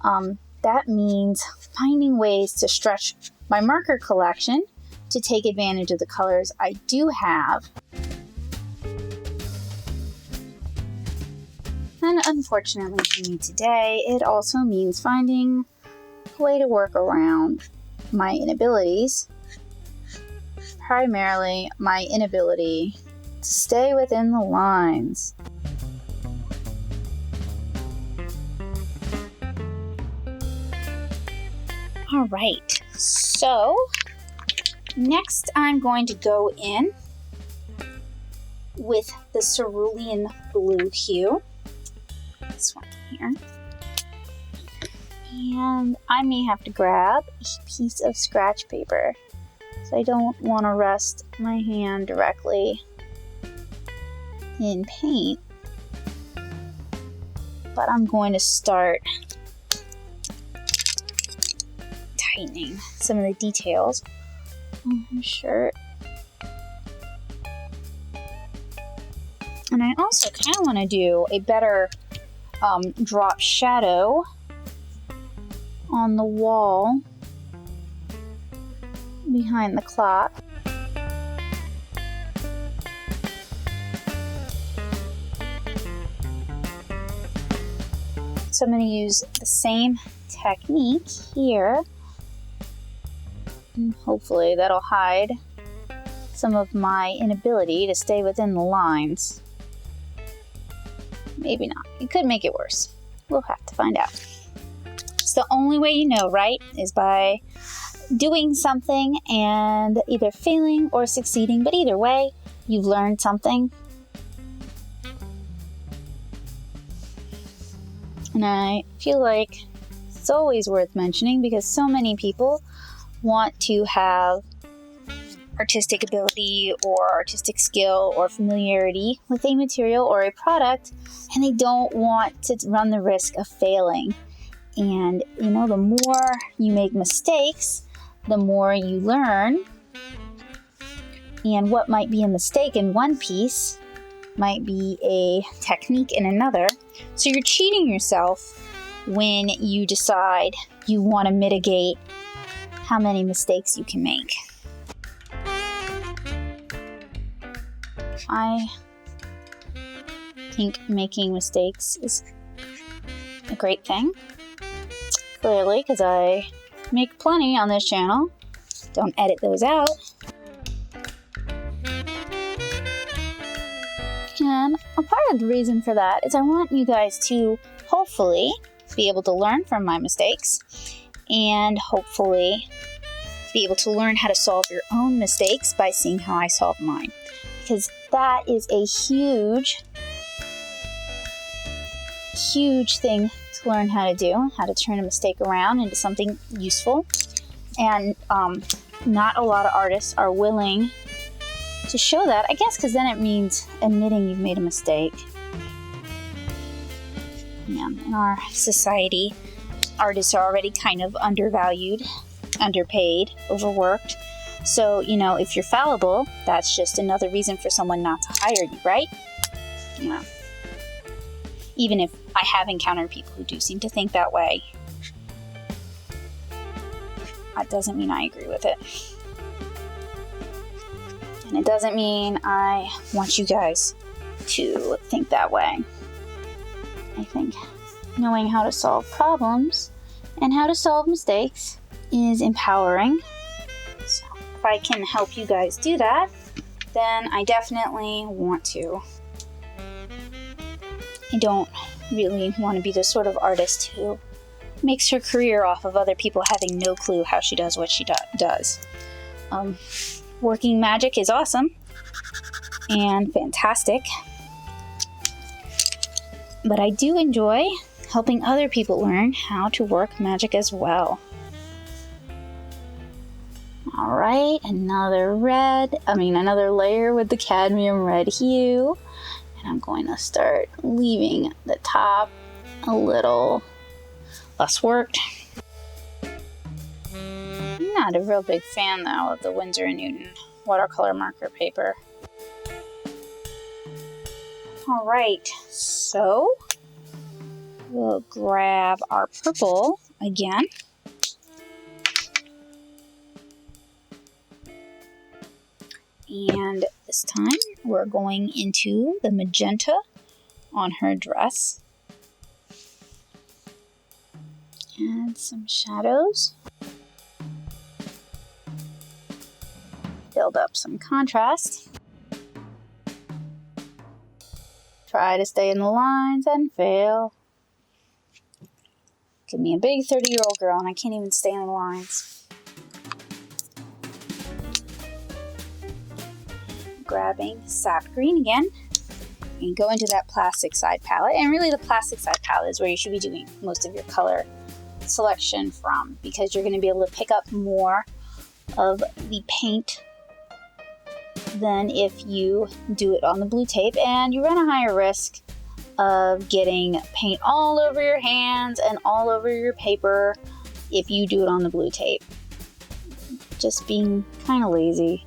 all. That means finding ways to stretch my marker collection to take advantage of the colors I do have. And unfortunately for me today, it also means finding a way to work around my inabilities. Primarily my inability to stay within the lines. All right, so next I'm going to go in with the cerulean blue hue. This one here. And I may have to grab a piece of scratch paper. I don't want to rest my hand directly in paint, but I'm going to start tightening some of the details on her shirt. And I also kind of want to do a better drop shadow on the wall behind the clock. So I'm going to use the same technique here, and hopefully that'll hide some of my inability to stay within the lines. Maybe not. It could make it worse. We'll have to find out. It's the only way you know, right? Is by doing something and either failing or succeeding, but either way, you've learned something. And I feel like it's always worth mentioning because so many people want to have artistic ability or artistic skill or familiarity with a material or a product, and they don't want to run the risk of failing. And, you know, the more you make mistakes, the more you learn, and what might be a mistake in one piece might be a technique in another. So you're cheating yourself when you decide you want to mitigate how many mistakes you can make. I think making mistakes is a great thing. Clearly, because I make plenty on this channel. Don't edit those out. And a part of the reason for that is I want you guys to hopefully be able to learn from my mistakes and hopefully be able to learn how to solve your own mistakes by seeing how I solve mine. Because that is a huge thing to learn how to do, how to turn a mistake around into something useful. And not a lot of artists are willing to show that, I guess, because then it means admitting you've made a mistake. Yeah, in our society, artists are already kind of undervalued, underpaid, overworked. So, you know, if you're fallible, that's just another reason for someone not to hire you, right? Yeah. Even if I have encountered people who do seem to think that way, that doesn't mean I agree with it. And it doesn't mean I want you guys to think that way. I think knowing how to solve problems and how to solve mistakes is empowering. So if I can help you guys do that, then I definitely want to. I don't really want to be the sort of artist who makes her career off of other people having no clue how she does what she does. Working magic is awesome and fantastic, but I do enjoy helping other people learn how to work magic as well. Alright, another layer with the cadmium red hue. And I'm going to start leaving the top a little less worked. I'm not a real big fan, though, of the Winsor & Newton watercolor marker paper. Alright, so we'll grab our purple again. And this time we're going into the magenta on her dress. Add some shadows. Build up some contrast. Try to stay in the lines and fail. Give me a big 30-year-old girl and I can't even stay in the lines. Grabbing sap green again and go into that plastic side palette. And really the plastic side palette is where you should be doing most of your color selection from, because you're going to be able to pick up more of the paint than if you do it on the blue tape, and you run a higher risk of getting paint all over your hands and all over your paper if you do it on the blue tape. Just being kind of lazy.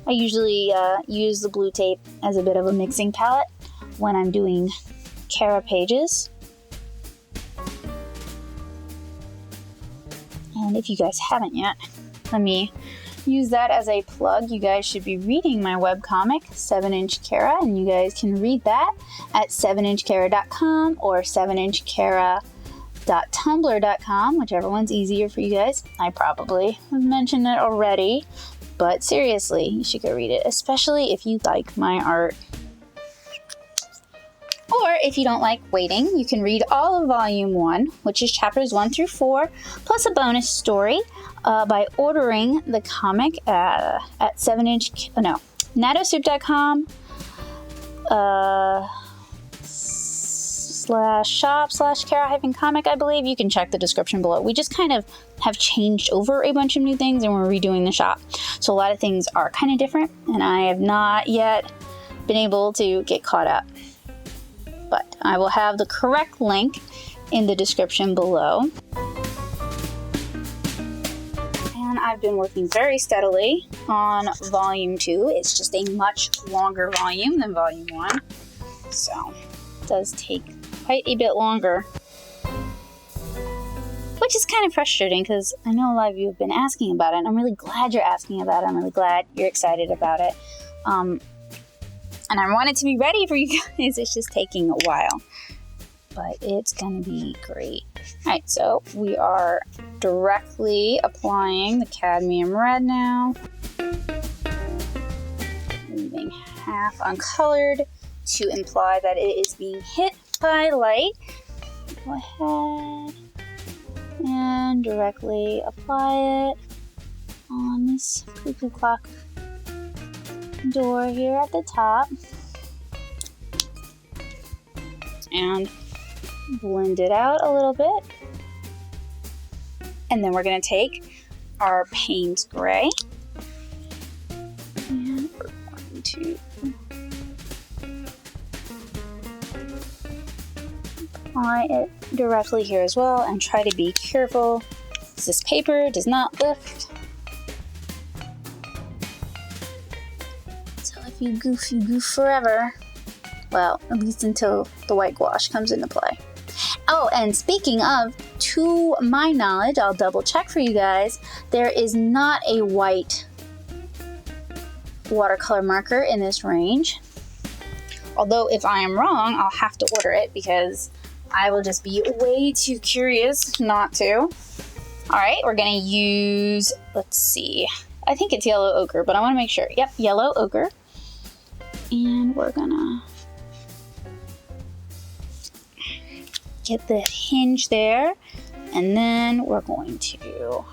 I usually use the blue tape as a bit of a mixing palette when I'm doing Cara pages. And if you guys haven't yet, let me use that as a plug. You guys should be reading my webcomic, 7-Inch Cara, and you guys can read that at 7inchcara.com or 7inchcara.tumblr.com, whichever one's easier for you guys. I probably have mentioned it already. But seriously, you should go read it, especially if you like my art. Or if you don't like waiting, you can read all of Volume 1, which is chapters 1 through 4, plus a bonus story by ordering the comic at natosoup.com /shop/Cara-comic, I believe. You can check the description below. We just kind of have changed over a bunch of new things and we're redoing the shop. So a lot of things are kind of different and I have not yet been able to get caught up. But I will have the correct link in the description below. And I've been working very steadily on Volume 2. It's just a much longer volume than Volume 1. So it does take quite a bit longer. which is kind of frustrating because I know a lot of you have been asking about it, and I'm really glad you're asking about it. I'm really glad you're excited about it. And I want it to be ready for you guys. It's just taking a while, but it's going to be great. All right, so we are directly applying the cadmium red now. Leaving half uncolored to imply that it is being hit by light. Go ahead and directly apply it on this cuckoo clock door here at the top. And blend it out a little bit. And then we're going to take our Payne's Gray. And we're going to apply it directly here as well, and try to be careful because this paper does not lift. So if you goof forever. Well, at least until the white gouache comes into play. Oh, and speaking of, to my knowledge, I'll double check for you guys, there is not a white watercolor marker in this range. Although if I am wrong, I'll have to order it because I will just be way too curious not to. All right, we're gonna use, let's see, I think it's yellow ochre, but I wanna make sure. Yep, yellow ochre. And we're gonna get the hinge there, and then we're going to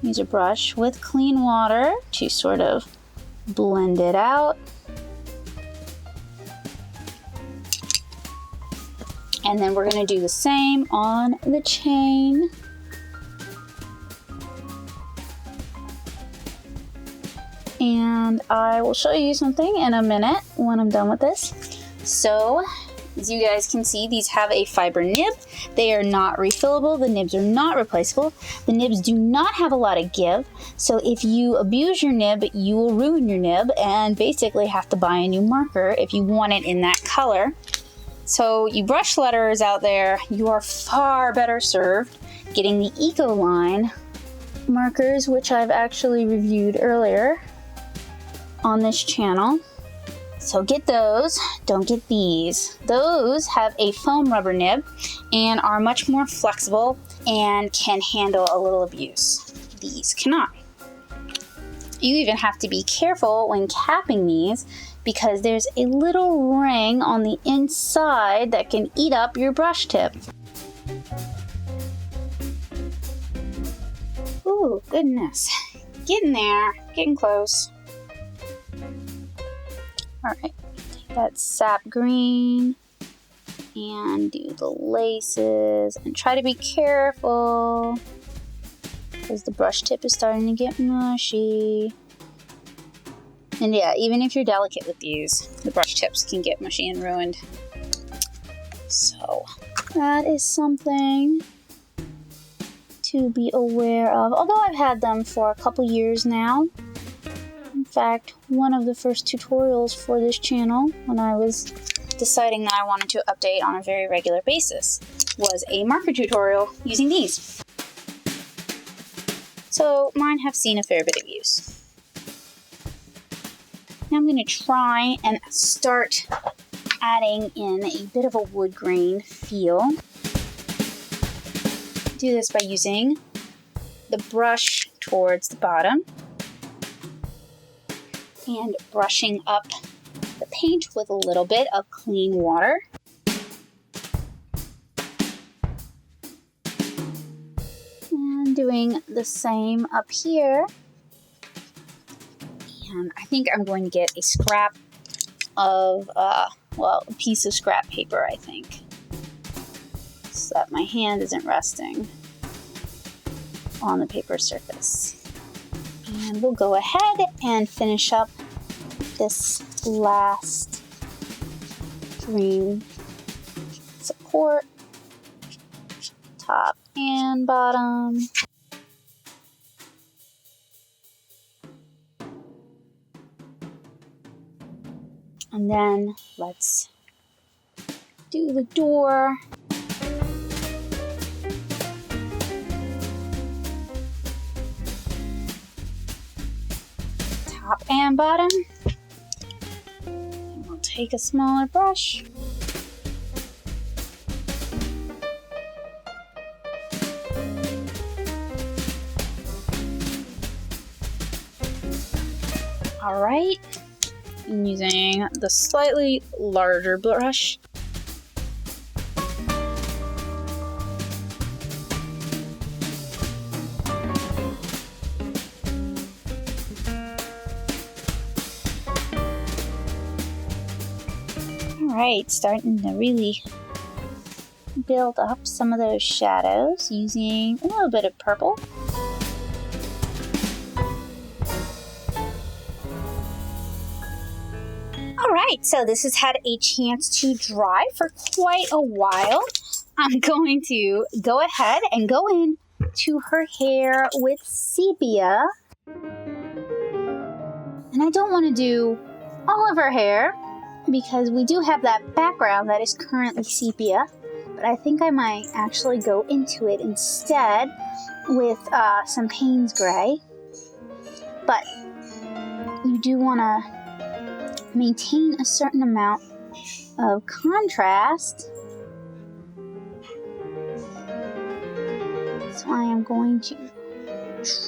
use a brush with clean water to sort of blend it out. And then we're going to do the same on the chain. And I will show you something in a minute when I'm done with this. So, as you guys can see, these have a fiber nib. They are not refillable. The nibs are not replaceable. The nibs do not have a lot of give. So if you abuse your nib, you will ruin your nib and basically have to buy a new marker if you want it in that color. So you brush letterers out there, you are far better served getting the Eco line markers, which I've actually reviewed earlier on this channel. So get those, don't get these. Those have a foam rubber nib and are much more flexible and can handle a little abuse. These cannot. You even have to be careful when capping these because there's a little ring on the inside that can eat up your brush tip. Ooh, goodness. Getting there, getting close. Alright, take that sap green and do the laces and try to be careful because the brush tip is starting to get mushy. And yeah, even if you're delicate with these, the brush tips can get mushy and ruined. So that is something to be aware of. Although I've had them for a couple years now. In fact, one of the first tutorials for this channel, when I was deciding that I wanted to update on a very regular basis, was a marker tutorial using these. So mine have seen a fair bit of use. Now I'm going to try and start adding in a bit of a wood grain feel. Do this by using the brush towards the bottom and brushing up the paint with a little bit of clean water. And doing the same up here. And I think I'm going to get a scrap of, a piece of scrap paper, I think, so that my hand isn't resting on the paper surface. And we'll go ahead and finish up this last green support, top and bottom. And then let's do the door. top and bottom. And we'll take a smaller brush. All right, I'm using the slightly larger brush. All right, starting to really build up some of those shadows using a little bit of purple. Alright, so this has had a chance to dry for quite a while. I'm going to go ahead and go in to her hair with sepia. And I don't want to do all of her hair because we do have that background that is currently sepia. But I think I might actually go into it instead with some Payne's Gray. But you do want to maintain a certain amount of contrast. So I am going to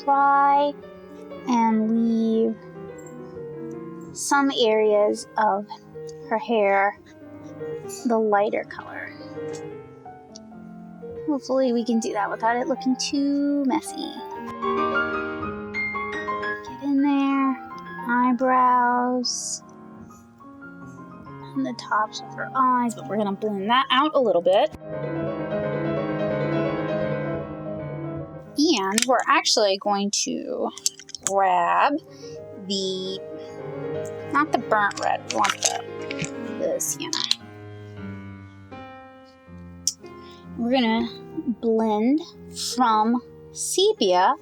try and leave some areas of her hair the lighter color. Hopefully we can do that without it looking too messy. Get in there, eyebrows, and the tops of her eyes, but we're going to blend that out a little bit. And we're actually going to grab not the burnt red, we want the sienna. We're going to blend from sepia.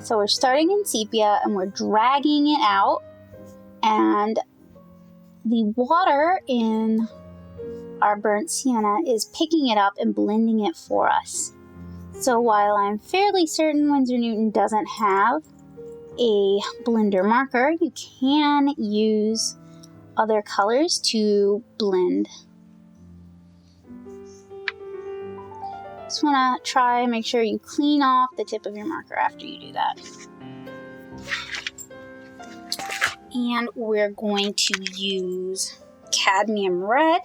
So we're starting in sepia and we're dragging it out, and the water in our burnt sienna is picking it up and blending it for us. So while I'm fairly certain Winsor Newton doesn't have a blender marker, you can use other colors to blend. Just want to try and make sure you clean off the tip of your marker after you do that. And we're going to use cadmium red.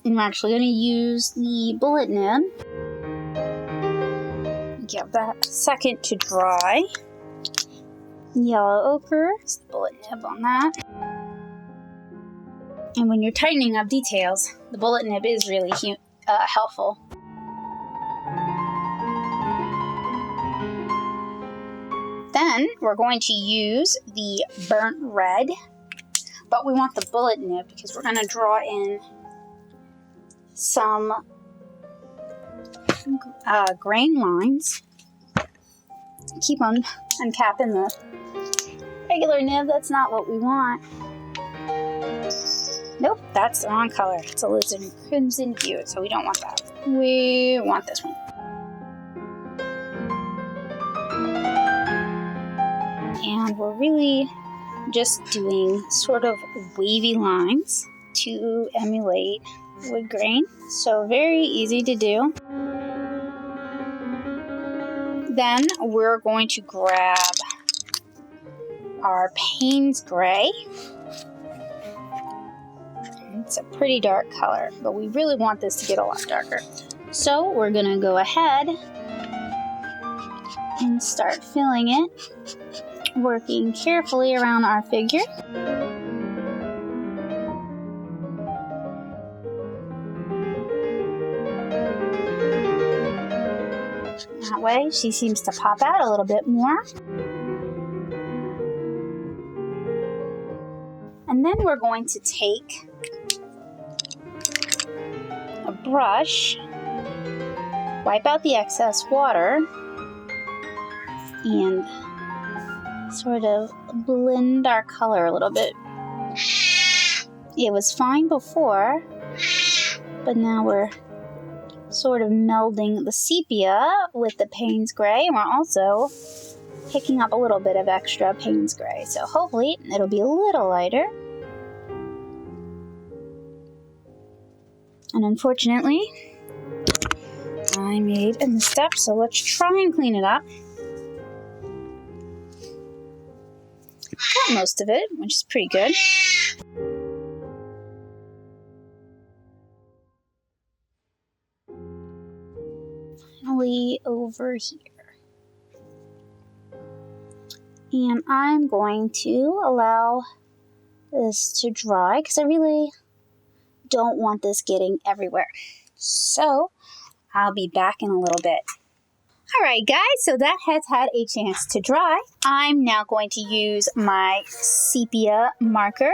And we're actually going to use the bullet nib. Give that a second to dry. Yellow ochre is the bullet nib on that. And when you're tightening up details, the bullet nib is really helpful. Then we're going to use the burnt red, but we want the bullet nib because we're going to draw in some grain lines. Keep on uncapping the regular nib. That's not what we want. Nope, that's the wrong color. It's a alizarin crimson hue, so we don't want that. We want this one. And we're really just doing sort of wavy lines to emulate wood grain. So very easy to do. Then we're going to grab our Payne's Gray. It's a pretty dark color, but we really want this to get a lot darker. So we're going to go ahead and start filling it, working carefully around our figure. That way she seems to pop out a little bit more. And then we're going to take a brush, wipe out the excess water, and sort of blend our color a little bit. It was fine before, but now we're sort of melding the sepia with the Payne's Gray, and we're also picking up a little bit of extra Payne's Gray, so hopefully it'll be a little lighter. And unfortunately, I made a misstep, so let's try and clean it up. Got most of it, which is pretty good. Finally, over here. And I'm going to allow this to dry because I really don't want this getting everywhere. So I'll be back in a little bit. Alright guys, so that has had a chance to dry. I'm now going to use my sepia marker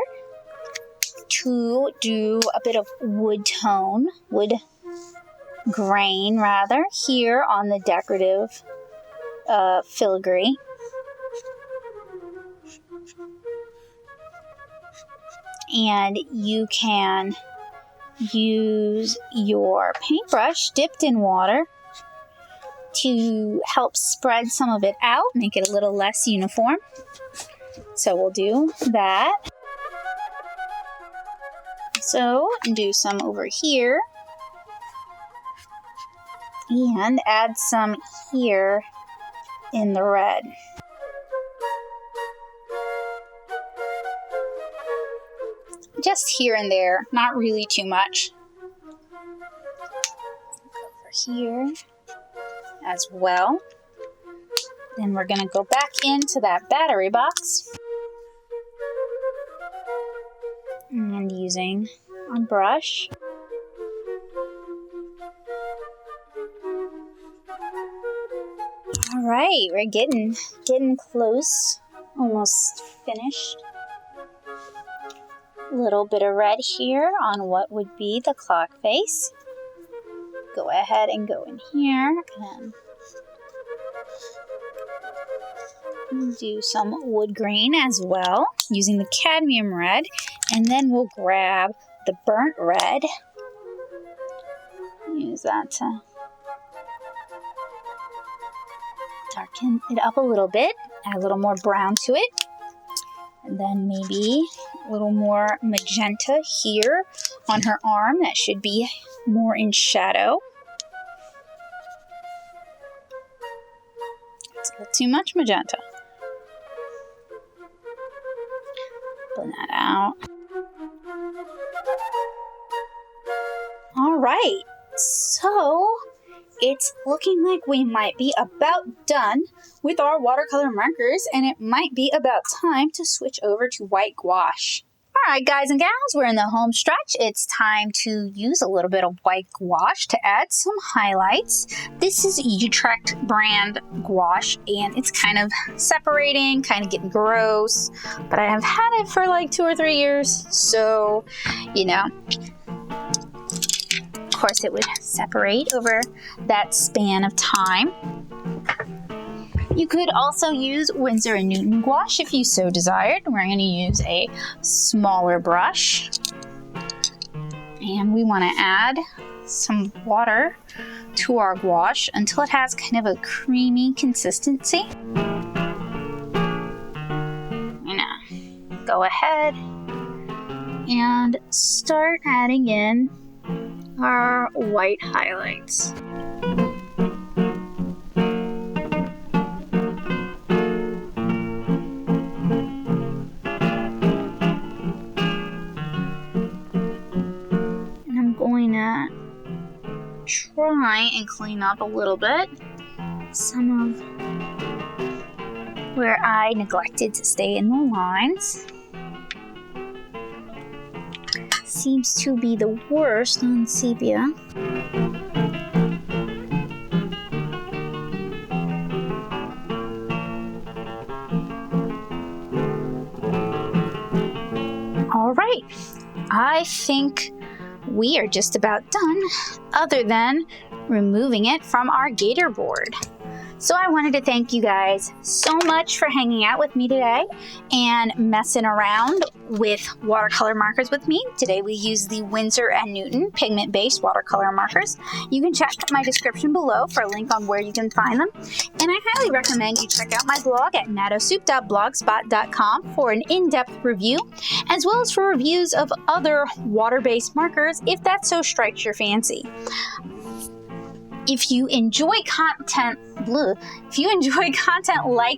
to do a bit of wood grain rather, here on the decorative filigree. And you can use your paintbrush dipped in water to help spread some of it out, make it a little less uniform. So we'll do that. So do some over here. And add some here in the red. Just here and there, not really too much. Over here as well. Then we're going to go back into that battery box. And using a brush. All right, we're getting close, almost finished. A little bit of red here on what would be the clock face. Go ahead and go in here and do some wood grain as well, using the cadmium red, and then we'll grab the burnt red. Use that to darken it up a little bit, add a little more brown to it, and then maybe a little more magenta here on her arm. That should be more in shadow. It's a little too much magenta. Blend that out. All right, so it's looking like we might be about done with our watercolor markers, and it might be about time to switch over to white gouache. Alright guys and gals, we're in the home stretch. It's time to use a little bit of white gouache to add some highlights. This is Utrecht brand gouache, and it's kind of separating, kind of getting gross, but I have had it for like 2 or 3 years, so, you know, of course it would separate over that span of time. You could also use Winsor & Newton gouache if you so desired. We're going to use a smaller brush. And we want to add some water to our gouache until it has kind of a creamy consistency. Go ahead and start adding in our white highlights. Try and clean up a little bit some of where I neglected to stay in the lines. Seems to be the worst on sepia. All right, I think we are just about done, other than removing it from our gator board. So I wanted to thank you guys so much for hanging out with me today and messing around with watercolor markers with me. Today we use the Winsor & Newton pigment-based watercolor markers. You can check my description below for a link on where you can find them. And I highly recommend you check out my blog at natosoup.blogspot.com for an in-depth review, as well as for reviews of other water-based markers if that so strikes your fancy. If you enjoy content like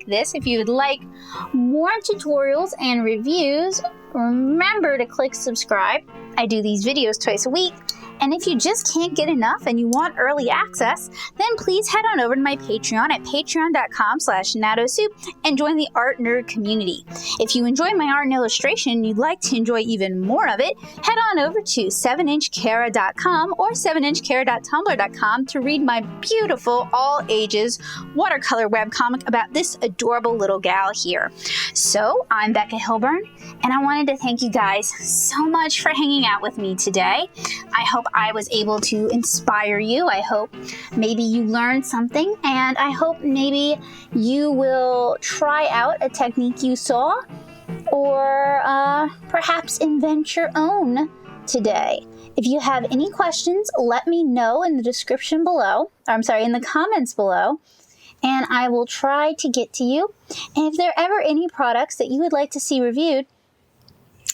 this, if you would like more tutorials and reviews, remember to click subscribe. I do these videos twice a week. And if you just can't get enough and you want early access, then please head on over to my Patreon at patreon.com/natosoup and join the art nerd community. If you enjoy my art and illustration and you'd like to enjoy even more of it, head on over to 7inchkara.com or 7inchkara.tumblr.com to read my beautiful all-ages watercolor webcomic about this adorable little gal here. So, I'm Becca Hilburn, and I wanted to thank you guys so much for hanging out with me today. I hope I was able to inspire you. I hope maybe you learned something, and I hope maybe you will try out a technique you saw, or perhaps invent your own today. If you have any questions, let me know in the description below, in the comments below, and I will try to get to you. And if there are ever any products that you would like to see reviewed,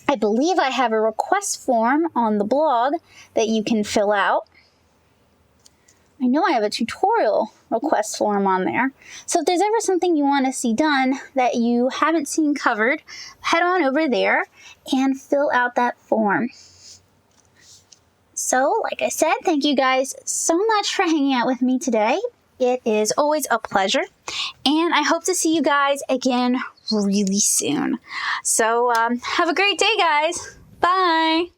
I believe I have a request form on the blog that you can fill out. I know I have a tutorial request form on there. So if there's ever something you want to see done that you haven't seen covered, head on over there and fill out that form. So, like I said, thank you guys so much for hanging out with me today. It is always a pleasure, and I hope to see you guys again really soon. So, have a great day, guys. Bye.